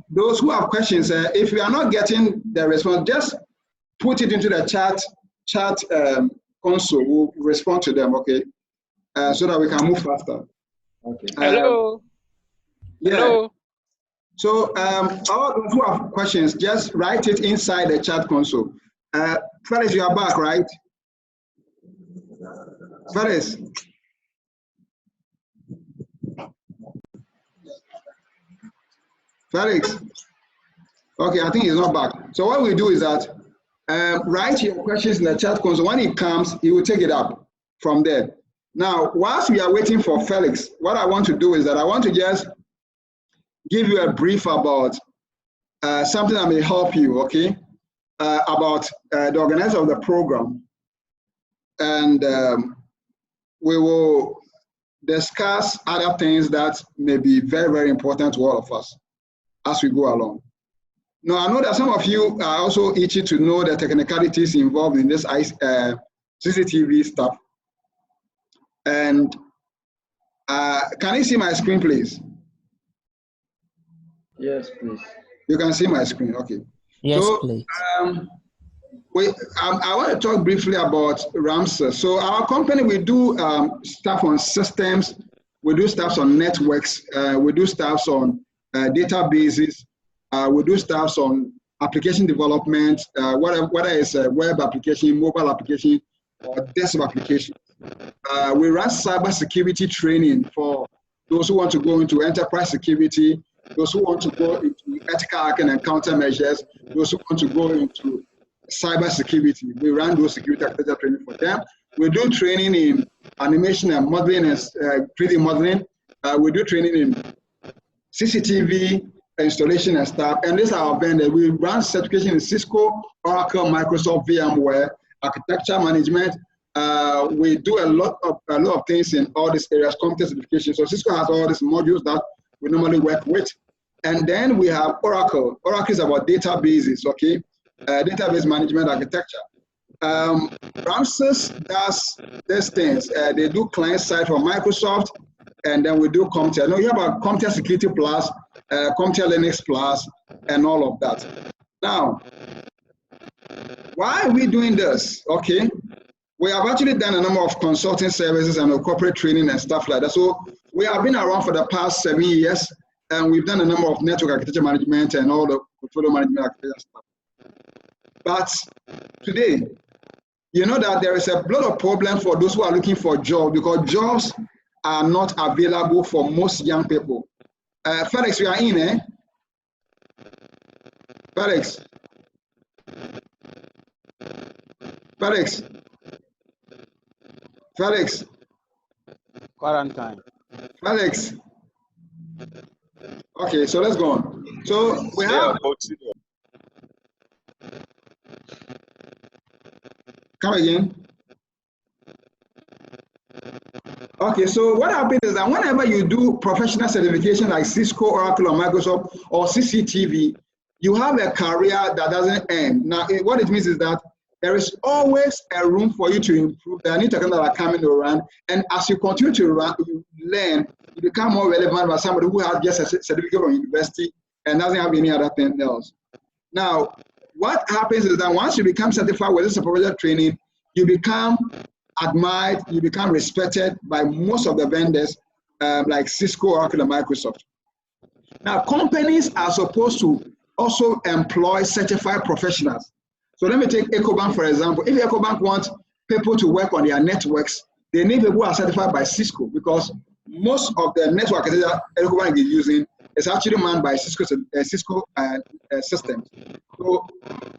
those who have questions, if you are not getting the response, just put it into the chat console. We'll respond to them, okay? So that we can move faster. Okay. Hello. Yeah. Hello. So all those who have questions, just write it inside the chat console. Felix, you are back, right? Felix. Felix. Okay, I think he's not back. So what we do is that write your questions in the chat console. When it comes, he will take it up from there. Now, whilst we are waiting for Felix, what I want to do is that I want to just give you a brief about something that may help you, okay, about the organizer of the program. And we will discuss other things that may be very, very important to all of us as we go along. Now, I know that some of you are also itchy to know the technicalities involved in this CCTV stuff. And can you see my screen, please? Yes, please. You can see my screen, okay. Yes, so, please. I want to talk briefly about Ramses. So our company, we do stuff on systems, We do stuff on networks. We do stuff on databases. We do stuff on application development, whether it's a web application, mobile application, or desktop application. We run cybersecurity training for those who want to go into enterprise security, those who want to go into ethical hacking and countermeasures, those who want to go into cybersecurity. We run those security architecture training for them. We do training in animation and modeling and 3D modeling. We do training in CCTV installation and stuff. And this is our vendor. We run certification in Cisco, Oracle, Microsoft, VMware, architecture management. We do a lot of things in all these areas, competence certification. So Cisco has all these modules that we normally work with. And then we have Oracle. Oracle is about databases, okay? Database management architecture. Ramses does these things. They do client side for Microsoft, and then we do CompTIA. No, you have a CompTIA Security Plus, CompTIA Linux Plus, and all of that. Now, why are we doing this? Okay, we have actually done a number of consulting services and corporate training and stuff like that. So we have been around for the past 7 years, and we've done a number of network architecture management and all the portfolio management architecture stuff. But today, you know that there is a lot of problem for those who are looking for jobs, because jobs are not available for most young people. Felix, you are in, eh? Felix. Felix. Felix. Quarantine. Felix. Okay, so let's go on. So we have. Come again. Okay, so what happens is that whenever you do professional certification like Cisco, Oracle, or Microsoft, or CCTV, you have a career that doesn't end. Now, what it means is that there is always a room for you to improve. There are new technologies that are coming around, and as you continue to learn, you become more relevant by somebody who has just a certificate from university and doesn't have any other thing else. Now, what happens is that once you become certified with this supervisor training, you become admired, you become respected by most of the vendors like Cisco, Oracle, and Microsoft. Now, companies are supposed to also employ certified professionals. So let me take EcoBank, for example. If EcoBank wants people to work on their networks, they need people who are certified by Cisco, because most of the network that EcoBank is using is actually manned by Cisco systems. So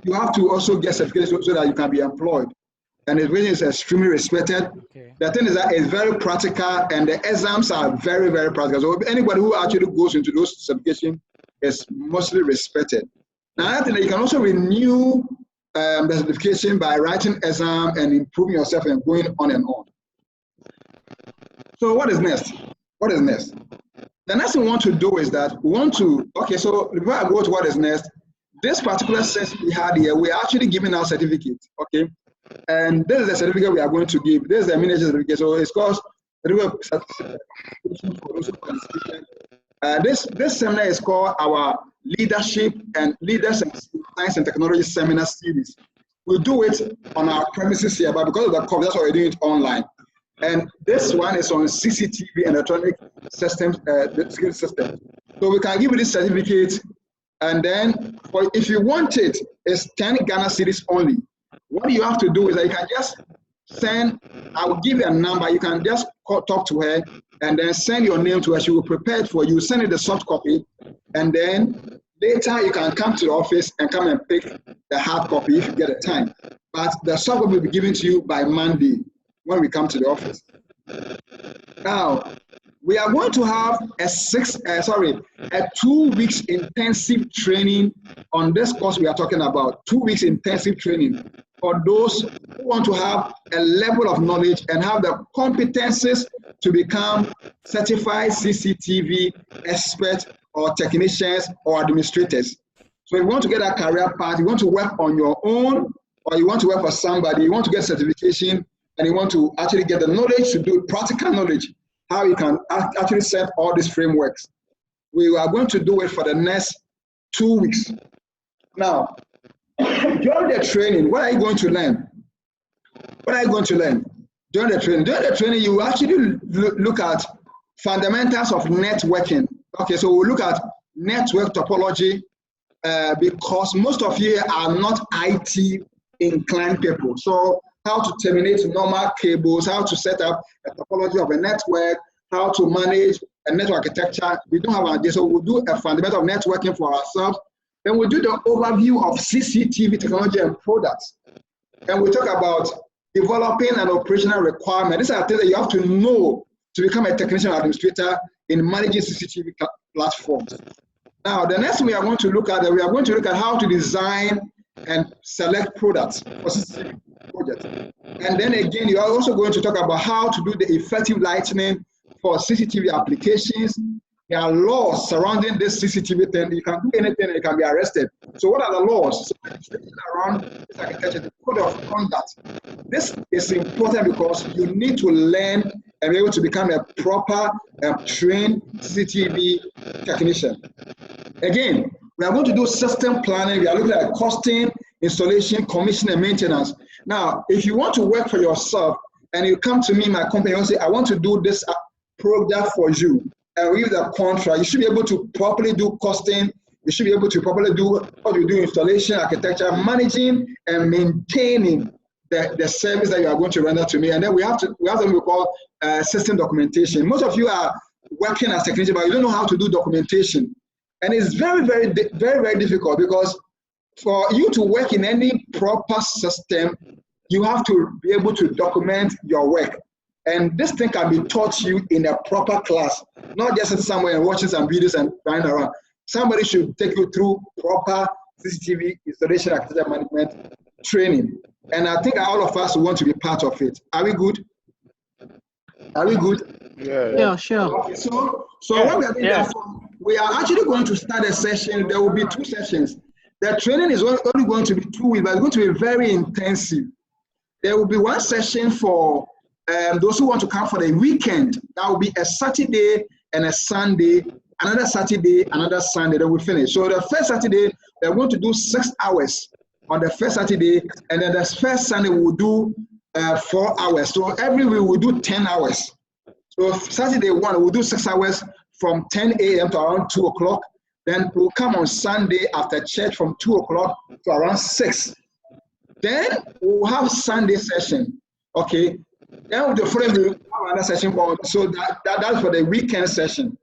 you have to also get certification so that you can be employed. And it really is extremely respected. Okay. The thing is that it's very practical, and the exams are very, very practical. So anybody who actually goes into those certifications is mostly respected. Now, I think that you can also renew the certification by writing exam and improving yourself and going on and on. So what is next? What is next? The next thing we want to do is that we want to, okay, so before I go to what is next, this particular session we had here, we are actually giving out certificates, okay? And this is the certificate we are going to give. This is the miniature certificate. So it's called this seminar is called our Leadership and Leaders in Science and Technology Seminar Series. We'll do it on our premises here, but because of the COVID, that's why we're doing it online. And this one is on CCTV and electronic systems, security systems. So we can give you this certificate, and then if you want it, it's 10 Ghana cedis only. What you have to do is that you can just send, I will give you a number, you can just talk to her and then send your name to her. She will prepare it for you, send it the soft copy, and then later you can come to the office and come and pick the hard copy if you get the time. But the soft copy will be given to you by Monday when we come to the office. Now, we are going to have a 2 weeks intensive training on this course we are talking about. 2 weeks intensive training for those who want to have a level of knowledge and have the competences to become certified CCTV experts or technicians or administrators. So if you want to get a career path, you want to work on your own, or you want to work for somebody, you want to get certification, and you want to actually get the knowledge to do practical knowledge, how you can actually set all these frameworks. We are going to do it for the next 2 weeks. Now, during the training, what are you going to learn? What are you going to learn during the training? During the training, you actually look at fundamentals of networking. Okay, so we'll look at network topology because most of you are not IT inclined people. So how to terminate normal cables, how to set up a topology of a network, how to manage a network architecture. We don't have an idea, so we'll do a fundamental of networking for ourselves. Then we'll do the overview of CCTV technology and products. And we'll talk about developing an operational requirement. These are things that you have to know to become a technician administrator in managing CCTV platforms. Now, the next thing we are going to look at, how to design and select products for CCTV projects. And then again, you are also going to talk about how to do the effective lighting for CCTV applications. There are laws surrounding this CCTV thing. You can do anything and you can be arrested. So what are the laws? So around this architecture, the code of conduct. This is important because you need to learn and be able to become a proper trained CCTV technician. Again, we are going to do system planning. We are looking at costing, installation, commission, and maintenance. Now, if you want to work for yourself and you come to me, my company, and say, I want to do this product for you, and give the contract, you should be able to properly do costing. You should be able to properly do what you do, installation, architecture, managing, and maintaining the service that you are going to render to me. And then we have something we call system documentation. Most of you are working as technicians, but you don't know how to do documentation. And it's very, very, very, very difficult because for you to work in any proper system, you have to be able to document your work. And this thing can be taught you in a proper class, not just sit somewhere and watching some videos and running around. Somebody should take you through proper CCTV installation architecture management training. And I think all of us want to be part of it. Are we good? Are we good? Yeah, sure. Okay, so what we are doing is we are actually going to start a session. There will be 2 sessions. The training is only going to be 2 weeks, but it's going to be very intensive. There will be 1 session for those who want to come for the weekend. That will be a Saturday and a Sunday, another Saturday, another Sunday, then we finish. So the first Saturday, they're going to do 6 hours on the first Saturday, and then the first Sunday we'll do 4 hours. So every week we'll do 10 hours. So Saturday 1, we'll do 6 hours from 10 a.m. to around 2 o'clock. Then we'll come on Sunday after church from 2 o'clock to around 6. Then we'll have Sunday session, okay? Then with the following we'll have another session, so that's for the weekend session.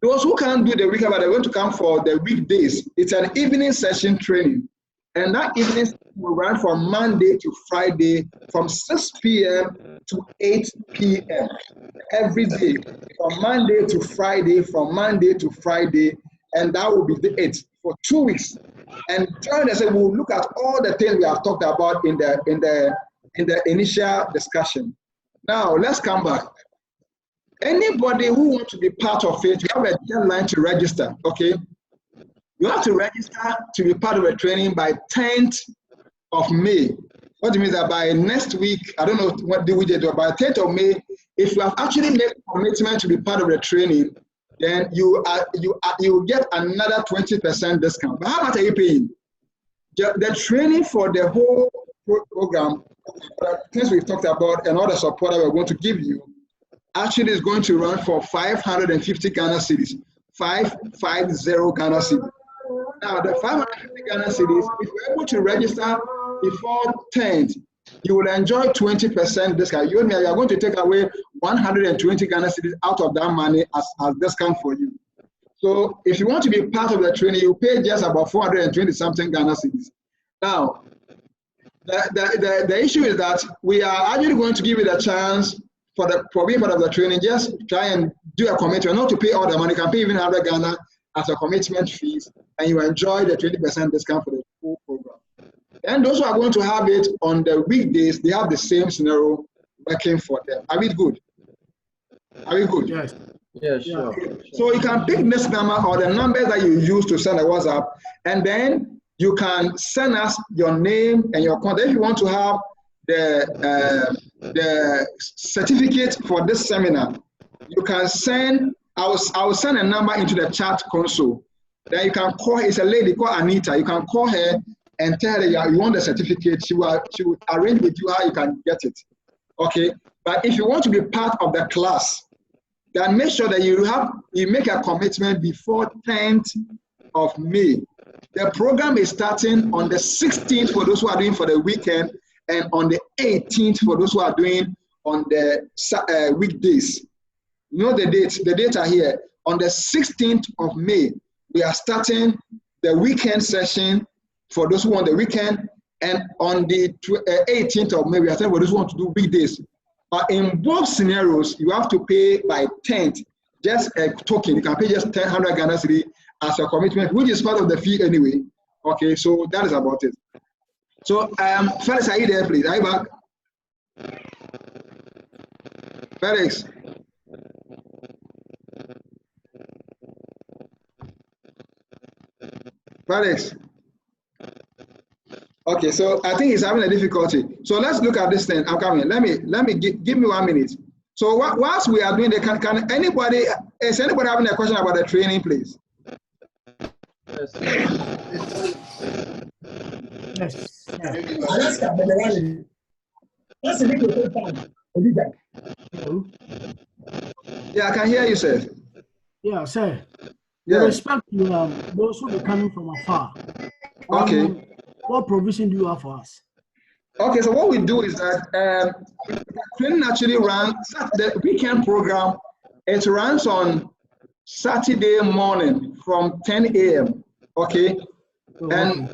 Those who can't do the weekend, but they're going to come for the weekdays. It's an evening session training. And that evening will run from Monday to Friday from 6 p.m. to 8 p.m. every day, from Monday to Friday, and that will be it for 2 weeks. And during the session, we'll look at all the things we have talked about in the initial discussion. Now, let's come back. Anybody who wants to be part of it, you have a deadline to register, okay? You have to register to be part of the training by 10th of May. What it means that by next week, I don't know what we did, but by 10th of May, if you have actually made a commitment to be part of the training, then you get another 20% discount. But how much are you paying? The training for the whole program, the things we've talked about and all the support that we're going to give you, actually is going to run for 550 Ghana cedis, 550 Ghana cedis. Now, the 550 Ghana cedis, if you're able to register before 10th, you will enjoy 20% discount. You are going to take away 120 Ghana cedis out of that money as discount for you. So if you want to be part of the training, you pay just about 420 something Ghana cedis. Now, the issue is that we are actually going to give you the chance for being part of the training. Just try and do a commitment, not to pay all the money. You can pay even 100 Ghana as a commitment fees, and you enjoy the 20% discount for the full program. And those who are going to have it on the weekdays, they have the same scenario working for them. Are we good? Are we good? Yes. Yeah, sure. So you can pick this number or the numbers that you use to send a WhatsApp, and then you can send us your name and your contact. If you want to have the certificate for this seminar, you can send. I will send a number into the chat console. Then you can call. It's a lady called Anita. You can call her and tell her you want the certificate. She will arrange with you how you can get it. Okay. But if you want to be part of the class, then make sure that you make a commitment before 10th of May. The program is starting on the 16th for those who are doing for the weekend, and on the 18th for those who are doing on the weekdays. You know the dates. The dates are here. On the 16th of May, we are starting the weekend session for those who want the weekend, and on the 18th of May, we are starting for those who want to do weekdays. But in both scenarios, you have to pay by 10th, just a token. You can pay just 100 Ghana cedi as a commitment, which is part of the fee anyway. Okay, so that is about it. So, Felix, are you there, please? Are you back? Felix. Felix. Okay, so I think he's having a difficulty. So let's look at this thing. I'm coming. Let me give me 1 minute. So whilst we are doing the can anybody is anybody having a question about the training, please? Yeah, I can hear you, sir. Yeah, sir. Yeah. With respect to those who are coming from afar. Okay. What provision do you have for us? Okay, so what we do is that the training actually runs the weekend program. It runs on Saturday morning from 10 a.m. Okay, and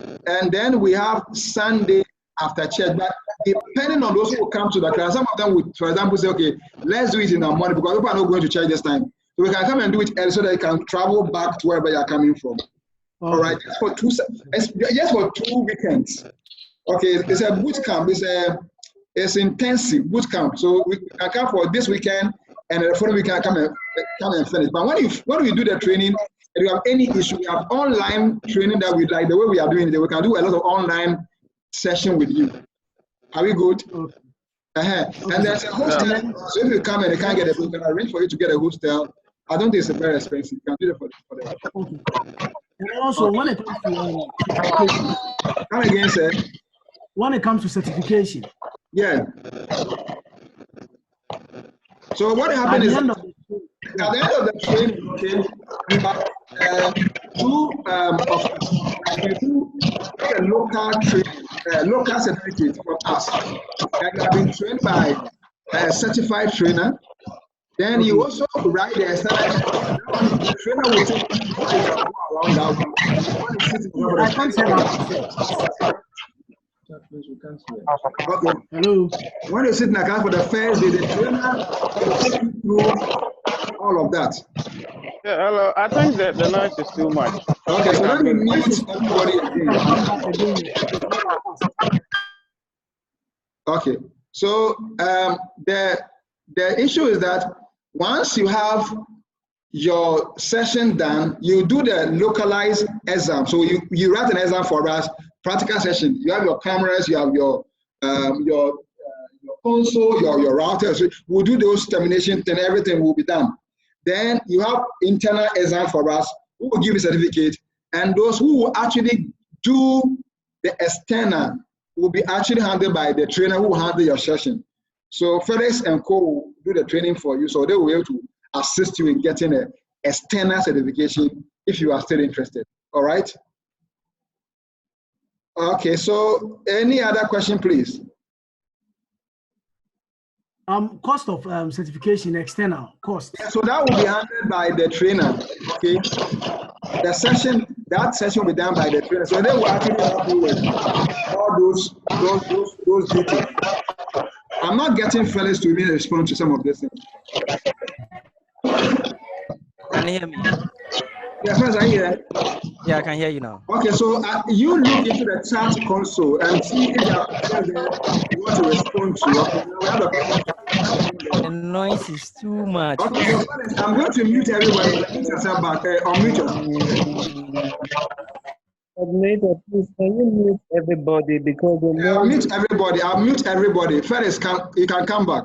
then we have Sunday after church. But depending on those who come to the class, some of them would, for example, say, okay, let's do it in the morning because people are not going to church this time. So we can come and do it early so that you can travel back to wherever you are coming from. All right, just for two weekends. Okay, it's a boot camp. It's intensive boot camp. So we can come for this weekend, and the following weekend come and finish. But when we do the training, if you have any issue, we have online training that we like the way we are doing it. We can do a lot of online session with you. Are we good? And there's a hostel. So if you come and you can't get a book, we can arrange for you to get a hostel. I don't think it's very expensive. You can do it for the. And also, when it comes to certification, come again, sir. When it comes to certification, yeah. So what happened is at the end of the training, okay, we have a local certificate from us, and you have been trained by a certified trainer. Then you also write the trainer will take around that. I can't say that. Okay. Hello. When you sit in a class for the first day, the trainer will take you through all of that. Yeah, hello. I think that the noise is too much. Okay, so let me mute everybody again. Okay, so the issue is that once you have your session done, you do the localized exam. So you write an exam for us, practical session. You have your cameras, you have your console, your routers. We'll do those terminations, then everything will be done. Then you have internal exam for us, who will give a certificate, and those who will actually do the external will be actually handled by the trainer who will handle your session. So FedEx and Co will do the training for you, so they will be able to assist you in getting an external certification if you are still interested. All right? Okay, so any other question, please? Cost of certification, external cost. Yeah, so that will be handled by the trainer. Okay, that session will be done by the trainer. So they will actually help you with all those details. I'm not getting fellas to even respond to some of these things. Can you hear me? Yeah, fellas, are you here? Yeah, I can hear you now. Okay, so you look into the chat console and see if there are questions there you want to respond to. Okay, now we have the noise is too much. Okay, so I'm going to mute everybody. Mute yourself back. Unmute yourself. Coordinator, please, can you mute everybody because the noise... I'll mute everybody. I'll mute everybody. Felix, you can come back.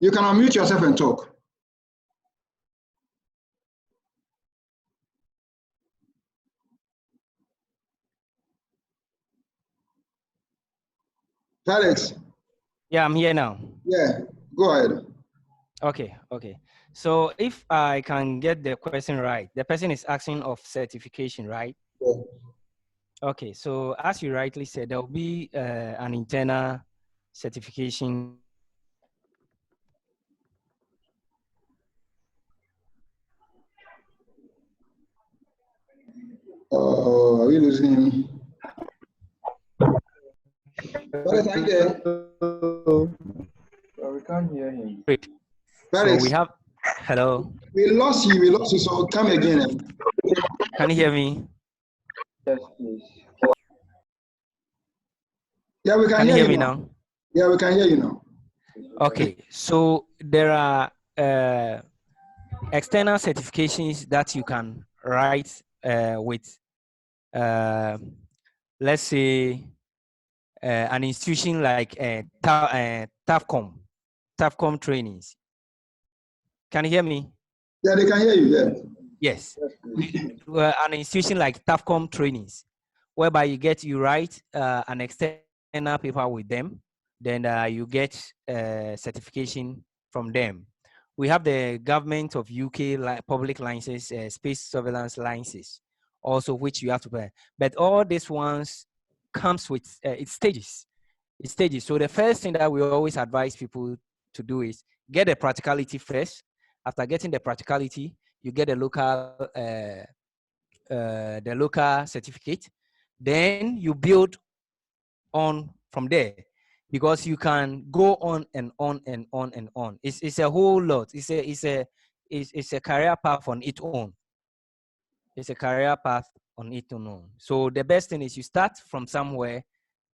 You can unmute yourself and talk. Felix. Yeah, I'm here now. Yeah, go ahead. Okay, okay. So if I can get the question right, the person is asking of certification, right? Yeah. Okay, so as you rightly said, there will be an internal certification. Oh, are we losing him? Paris, are you there? We can't hear him. Great. So Paris, we have, hello, we lost you, so come again. can you hear me? Yes, please. Yeah, we can Can you hear hear you me now. now? Yeah, we can hear you now. Okay, so there are external certifications that you can write with, let's say, an institution like TAFCOM trainings. Can you hear me? Yeah, they can hear you. Yeah. Yes. An institution like TAFCOM trainings, whereby you write an external paper with them, then you get certification from them. We have the government of UK public licenses, space surveillance licenses, also which you have to pay. But all these ones comes with its stages. It's stages. So the first thing that we always advise people to do is get the practicality first. After getting the practicality, you get the local certificate. Then you build on from there, because you can go on and on and on and on. It's a whole lot. It's a career path on its own. It's a career path on its own. So the best thing is you start from somewhere,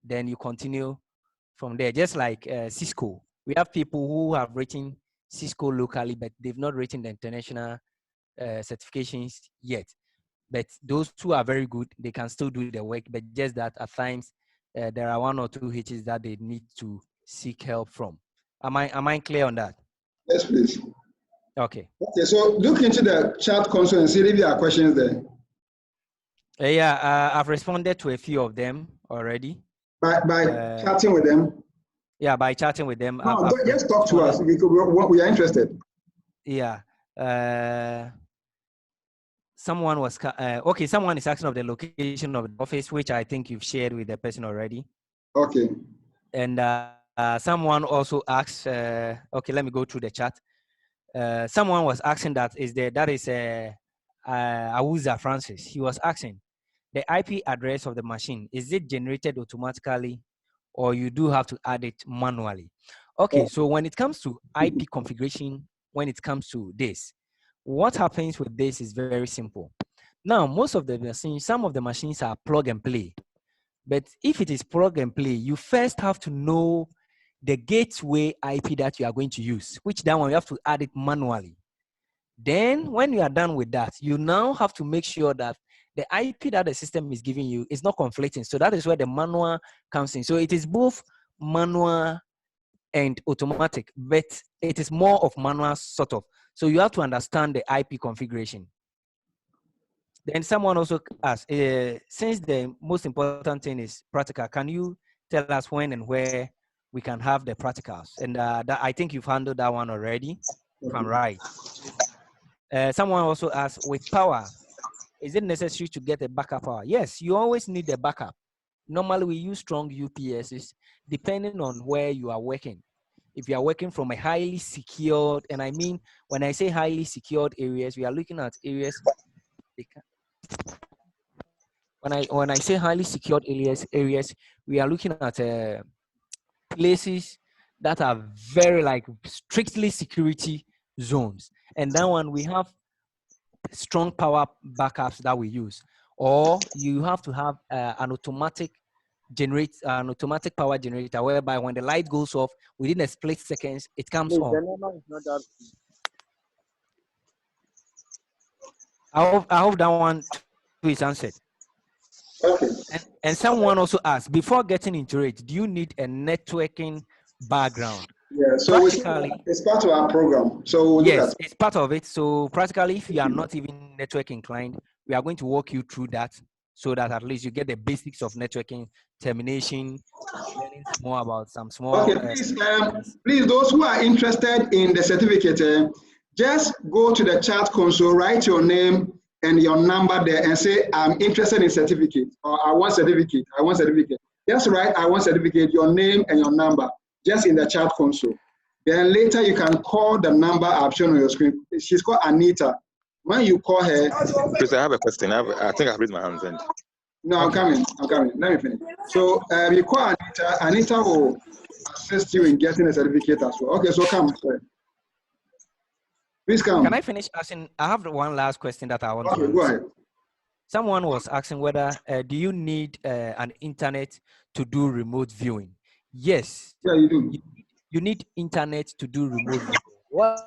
then you continue from there. Just like Cisco, we have people who have written Cisco locally, but they've not written the international certifications yet. But those two are very good. They can still do the work, but just that at times there are one or two hitches that they need to seek help from. Am I clear on that? Yes, please. Okay. Okay, so look into the chat console and see if there are questions there. Yeah, I've responded to a few of them already. By chatting with them? Yeah, by chatting with them. No, just talk to us because we are interested. Yeah. Someone was okay. Someone is asking of the location of the office, which I think you've shared with the person already. Okay. And someone also asked. Okay, let me go through the chat. Someone was asking that is Awuza Francis. He was asking the IP address of the machine. Is it generated automatically, or you do have to add it manually? Okay, so when it comes to IP configuration, when it comes to this, what happens with this is very simple. Now, most of the machines, some of the machines are plug and play. But if it is plug and play, you first have to know the gateway IP that you are going to use, which that one you have to add it manually. Then when you are done with that, you now have to make sure that the IP that the system is giving you is not conflicting. So that is where the manual comes in. So it is both manual and automatic, but it is more of manual sort of. So you have to understand the IP configuration. Then someone also asked, since the most important thing is practical, can you tell us when and where we can have the practicals? And that, I think you've handled that one already, if I'm right. Someone also asked, with power, is it necessary to get a backup power? Yes, you always need a backup. Normally, we use strong UPSs depending on where you are working. If you are working from a highly secured, and I mean, when I say highly secured areas, we are looking at areas. When I say highly secured areas, we are looking at places that are very like strictly security zones. And that one we have strong power backups that we use, or you have to have an automatic power generator, whereby when the light goes off within a split seconds, it comes Please, on. the number is not that. I hope that one too is answered. Okay. And someone also asked, before getting into it, do you need a networking background? Yeah, so Practically, it's part of our program. So we'll yes, it's part of it. So practically, if you are not even network inclined, we are going to walk you through that so that at least you get the basics of networking, termination, learning more about some small. Okay, please, those who are interested in the certificate, just go to the chat console, write your name and your number there and say, I'm interested in certificate, or I want certificate, I want certificate. Just write, I want certificate, your name and your number, just in the chat console. Then later you can call the number I've shown on your screen. She's called Anita. When you call her. Please, I have a question. I think I've raised my hand. No, I'm coming. Let me finish. So you call Anita. Anita will assist you in getting a certificate as well. Okay, so come. Please come. Can I finish asking? I have one last question that I want to ask. Go ahead. Someone was asking whether do you need an internet to do remote viewing? Yes. Yeah, you do. You need internet to do remote viewing. What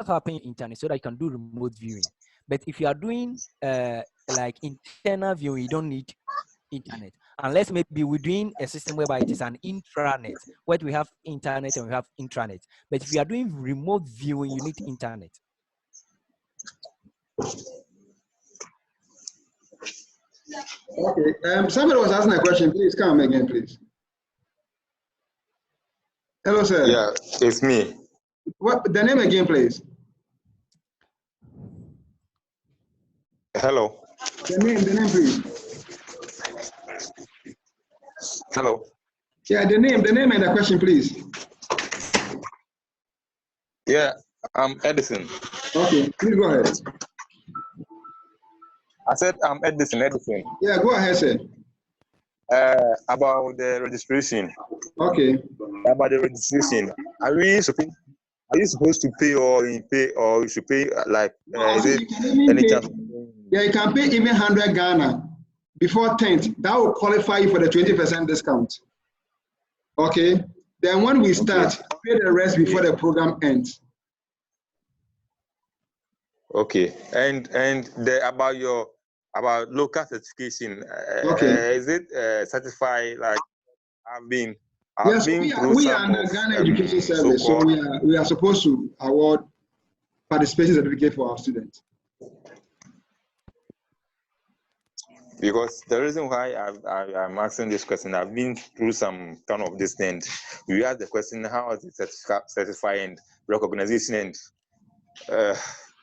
happens in internet so that you can do remote viewing? But if you are doing like internal viewing, you don't need internet. Unless maybe we're doing a system whereby it is an intranet, where we have internet and we have intranet. But if you are doing remote viewing, you need internet. Okay. Somebody was asking a question. Please come again, please. Hello, sir. Yeah, it's me. What the name again, please? Hello. The name, please. Hello. Yeah, the name and the question, please. Yeah, I'm Edison. Okay, please go ahead. I said I'm Edison. Yeah, go ahead, sir. About the registration. Okay. About the registration. Are you supposed to pay or you should pay like is it any chance? Yeah, you can pay even 100 Ghana before 10th. That will qualify you for the 20% discount. Okay. Then when we start, pay the rest before the program ends. Okay. And about local certification. Okay. Is it certified like I've been Yes, through we are under Ghana Education Service, so we are supposed to award participation certificate for our students. Because the reason why I'm asking this question, I've been through some kind of this thing. We ask the question, how is it certified and recognition, and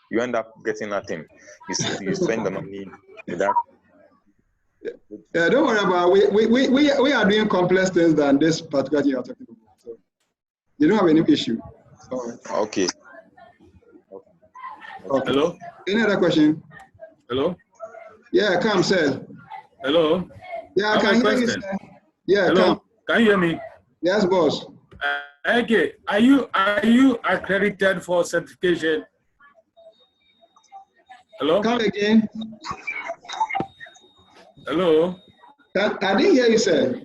you end up getting nothing. You spend the money without. Yeah, don't worry about it. We are doing complex things than this particular thing you're talking about. So you don't have any issue. Okay. Hello? Any other question? Hello? Yeah, come, sir. Hello? Yeah, can you hear you, sir? Yeah, hello? come. Can you hear me? Yes, boss. Okay. Are you accredited for certification? Hello? Come again. Hello? I didn't hear you, sir.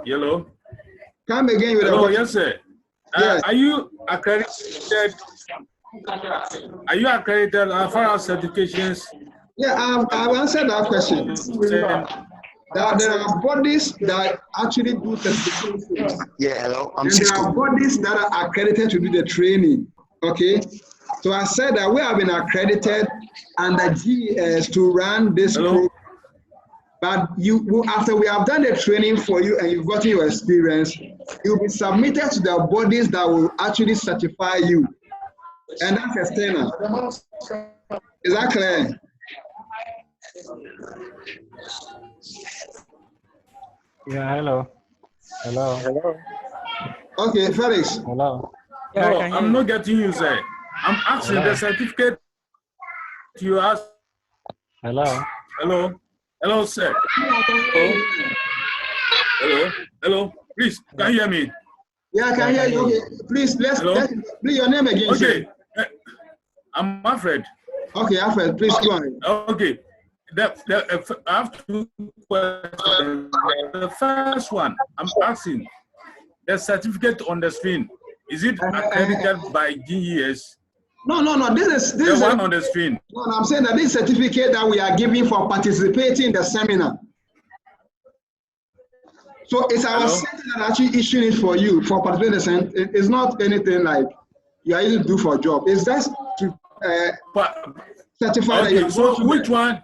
Hello? Come again with hello, a yes, sir. Yes. Are you accredited? Are you accredited as far as certifications? Yeah, I've answered that question. There are bodies that actually do certifications. Yeah, hello. And there are bodies that are accredited to do the training. Okay. So I said that we have been accredited under GES to run this program. But after we have done the training for you and you've gotten your experience, you'll be submitted to the bodies that will actually certify you. And that's external. Is that clear? Yeah, hello. Hello. Okay, Felix. Hello. Yeah, no, I'm not getting you, sir. I'm asking the certificate you asked. Hello. Hello, sir. Hello. Please, can you hear me? Yeah, I can hear you. Okay. Please, let's please your name again. Okay. I'm Alfred. Okay, Alfred, please go on. Okay. I have two questions. The first one, I'm asking, the certificate on the screen, is it accredited by GES? No. This is one on the screen. No, I'm saying that this certificate that we are giving for participating in the seminar. So it's our center that actually issuing it for you for participating. It's not anything like you are able to do for a job. It's just to. certify that Okay, you so which one?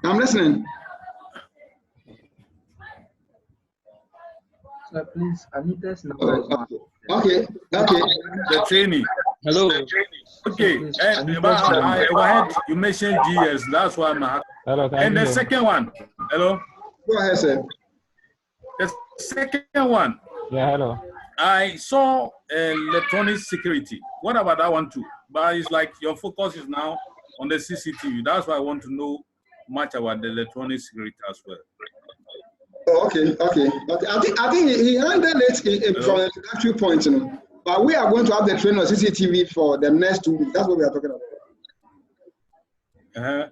I'm listening. Sir, please, Anita's number is not. Okay. The training. Hello. Okay, but I overheard you mentioned GS. That's why I'm asking. Hello, And the second one. Hello. Go ahead, sir. The second one. Yeah, hello. I saw electronic security. What about that one too? But it's like your focus is now on the CCTV. That's why I want to know much about the electronic security as well. Oh, okay. I think he handled it from an introductory point, you know. But we are going to have the training on CCTV for the next 2 weeks. That's what we are talking about.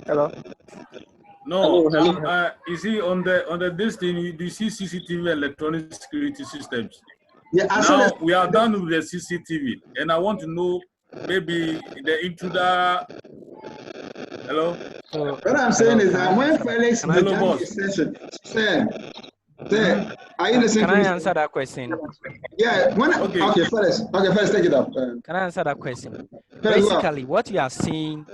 Hello. No, Hello. you see on the this thing, you see CCTV electronic security systems. Yeah, now we are done with the CCTV, and I want to know maybe the intruder. Hello. So what I'm saying is that when Felix hello, his session, sir, are you listening? Can I answer that question? Yeah. Okay, Felix, take it up. Can I answer that question? Felix, Basically, what you are seeing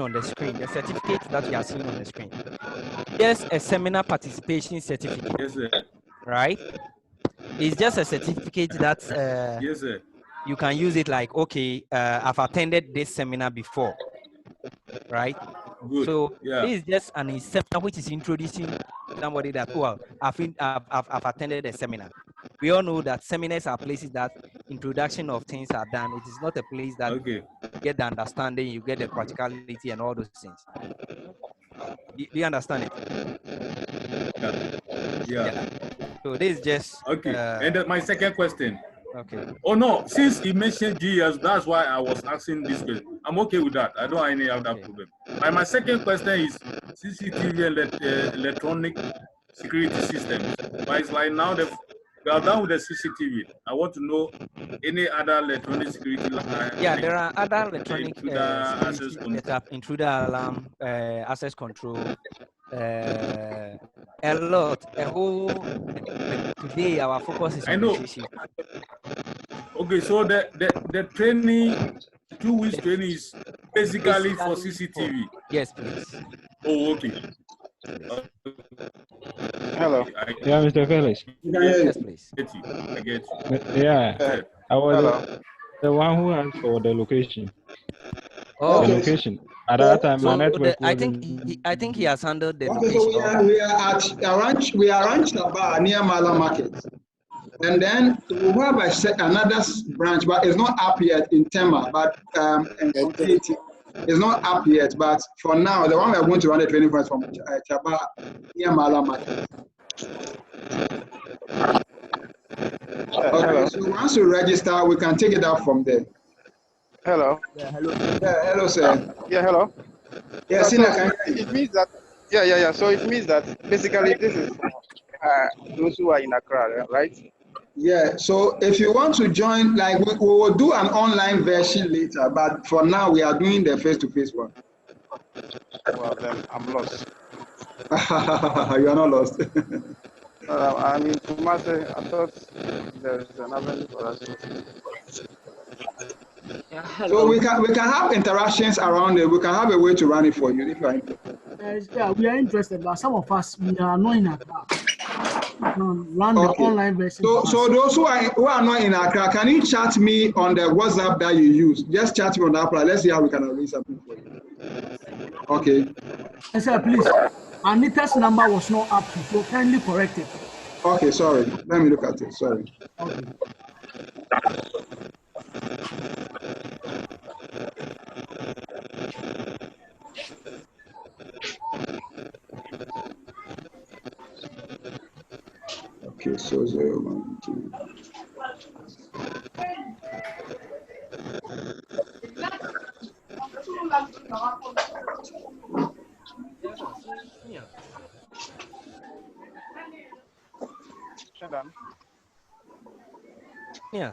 on the screen, the certificate that you are seeing on the screen, yes, a seminar participation certificate. Yes, sir. Right? It's just a certificate that yes, sir. You can use it like, okay, I've attended this seminar before, right? Good. So yeah. This is just an seminar which is introducing somebody that, well, I've attended a seminar. We all know that seminars are places that introduction of things are done. It is not a place that you get the understanding, you get the practicality and all those things. Do you understand it? Yeah. So this is just okay. And my second question. Okay. Oh no, since he mentioned GS, that's why I was asking this question. I'm okay with that. I don't have any other problem. My second question is CCTV and electronic security systems. But it's like now we are done with the CCTV. I want to know any other electronic security. Yeah, there are other electronic access setup, intruder alarm, access control, a lot, a whole. Today our focus is on the CCTV. Okay, so the training, 2 weeks training is basically for CCTV. Yes, please. Oh, okay. Hello. Yeah, Mr. Felix. Yes, please. I get you. Yeah, I was the one who asked for the location. Oh, the location. At that time, my network I think he has handled the okay, location. So we are at Arach near Mala Market. And then we have another branch, but it's not up yet in Tema, but it's not up yet. But for now, the one we are going to run the training for is from Chaba near Mala Market. Okay, so once you register, we can take it out from there. Hello. Yeah, hello. Yeah, hello, sir. Yeah, hello. Yeah, so it means that. Yeah. So it means that basically this is those who are in Accra, right? Yeah, so if you want to join, like we will do an online version later, but for now we are doing the face-to-face one. Well, then I'm lost. You are not lost. I mean, Kumasi, I thought there's an avenue for us. So we can have interactions around it. We can have a way to run it for you if you are interested. Yeah, we are interested, but some of us we are not in Accra. Run the online version. So those who are not in Accra, can you chat me on the WhatsApp that you use? Just chat me on that. Let's see how we can arrange something for you. Okay. Yes, sir, please. Anita's number was not up to, so kindly correct it. Okay, sorry. Let me look at it. Sorry. Okay. Okay, so 0, 1, 2. Yeah.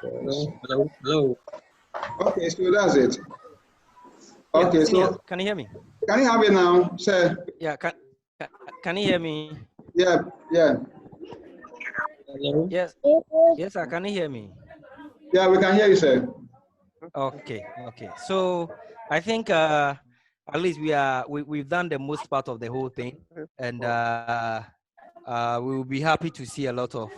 Hello. Okay, so that's it. Yeah, Okay, so can you hear me? Can you have it now, sir? Yeah, can you hear me? Yeah, yeah. Hello? Yes, yes, sir. Can you hear me? Yeah, we can hear you, sir. Okay, okay. So I think at least we've done the most part of the whole thing, and we will be happy to see a lot of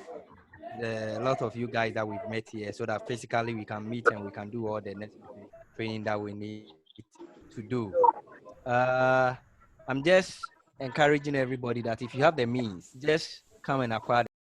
you guys that we've met here, so that physically we can meet and we can do all the necessary training that we need to do. I'm just encouraging everybody that if you have the means, just come and acquire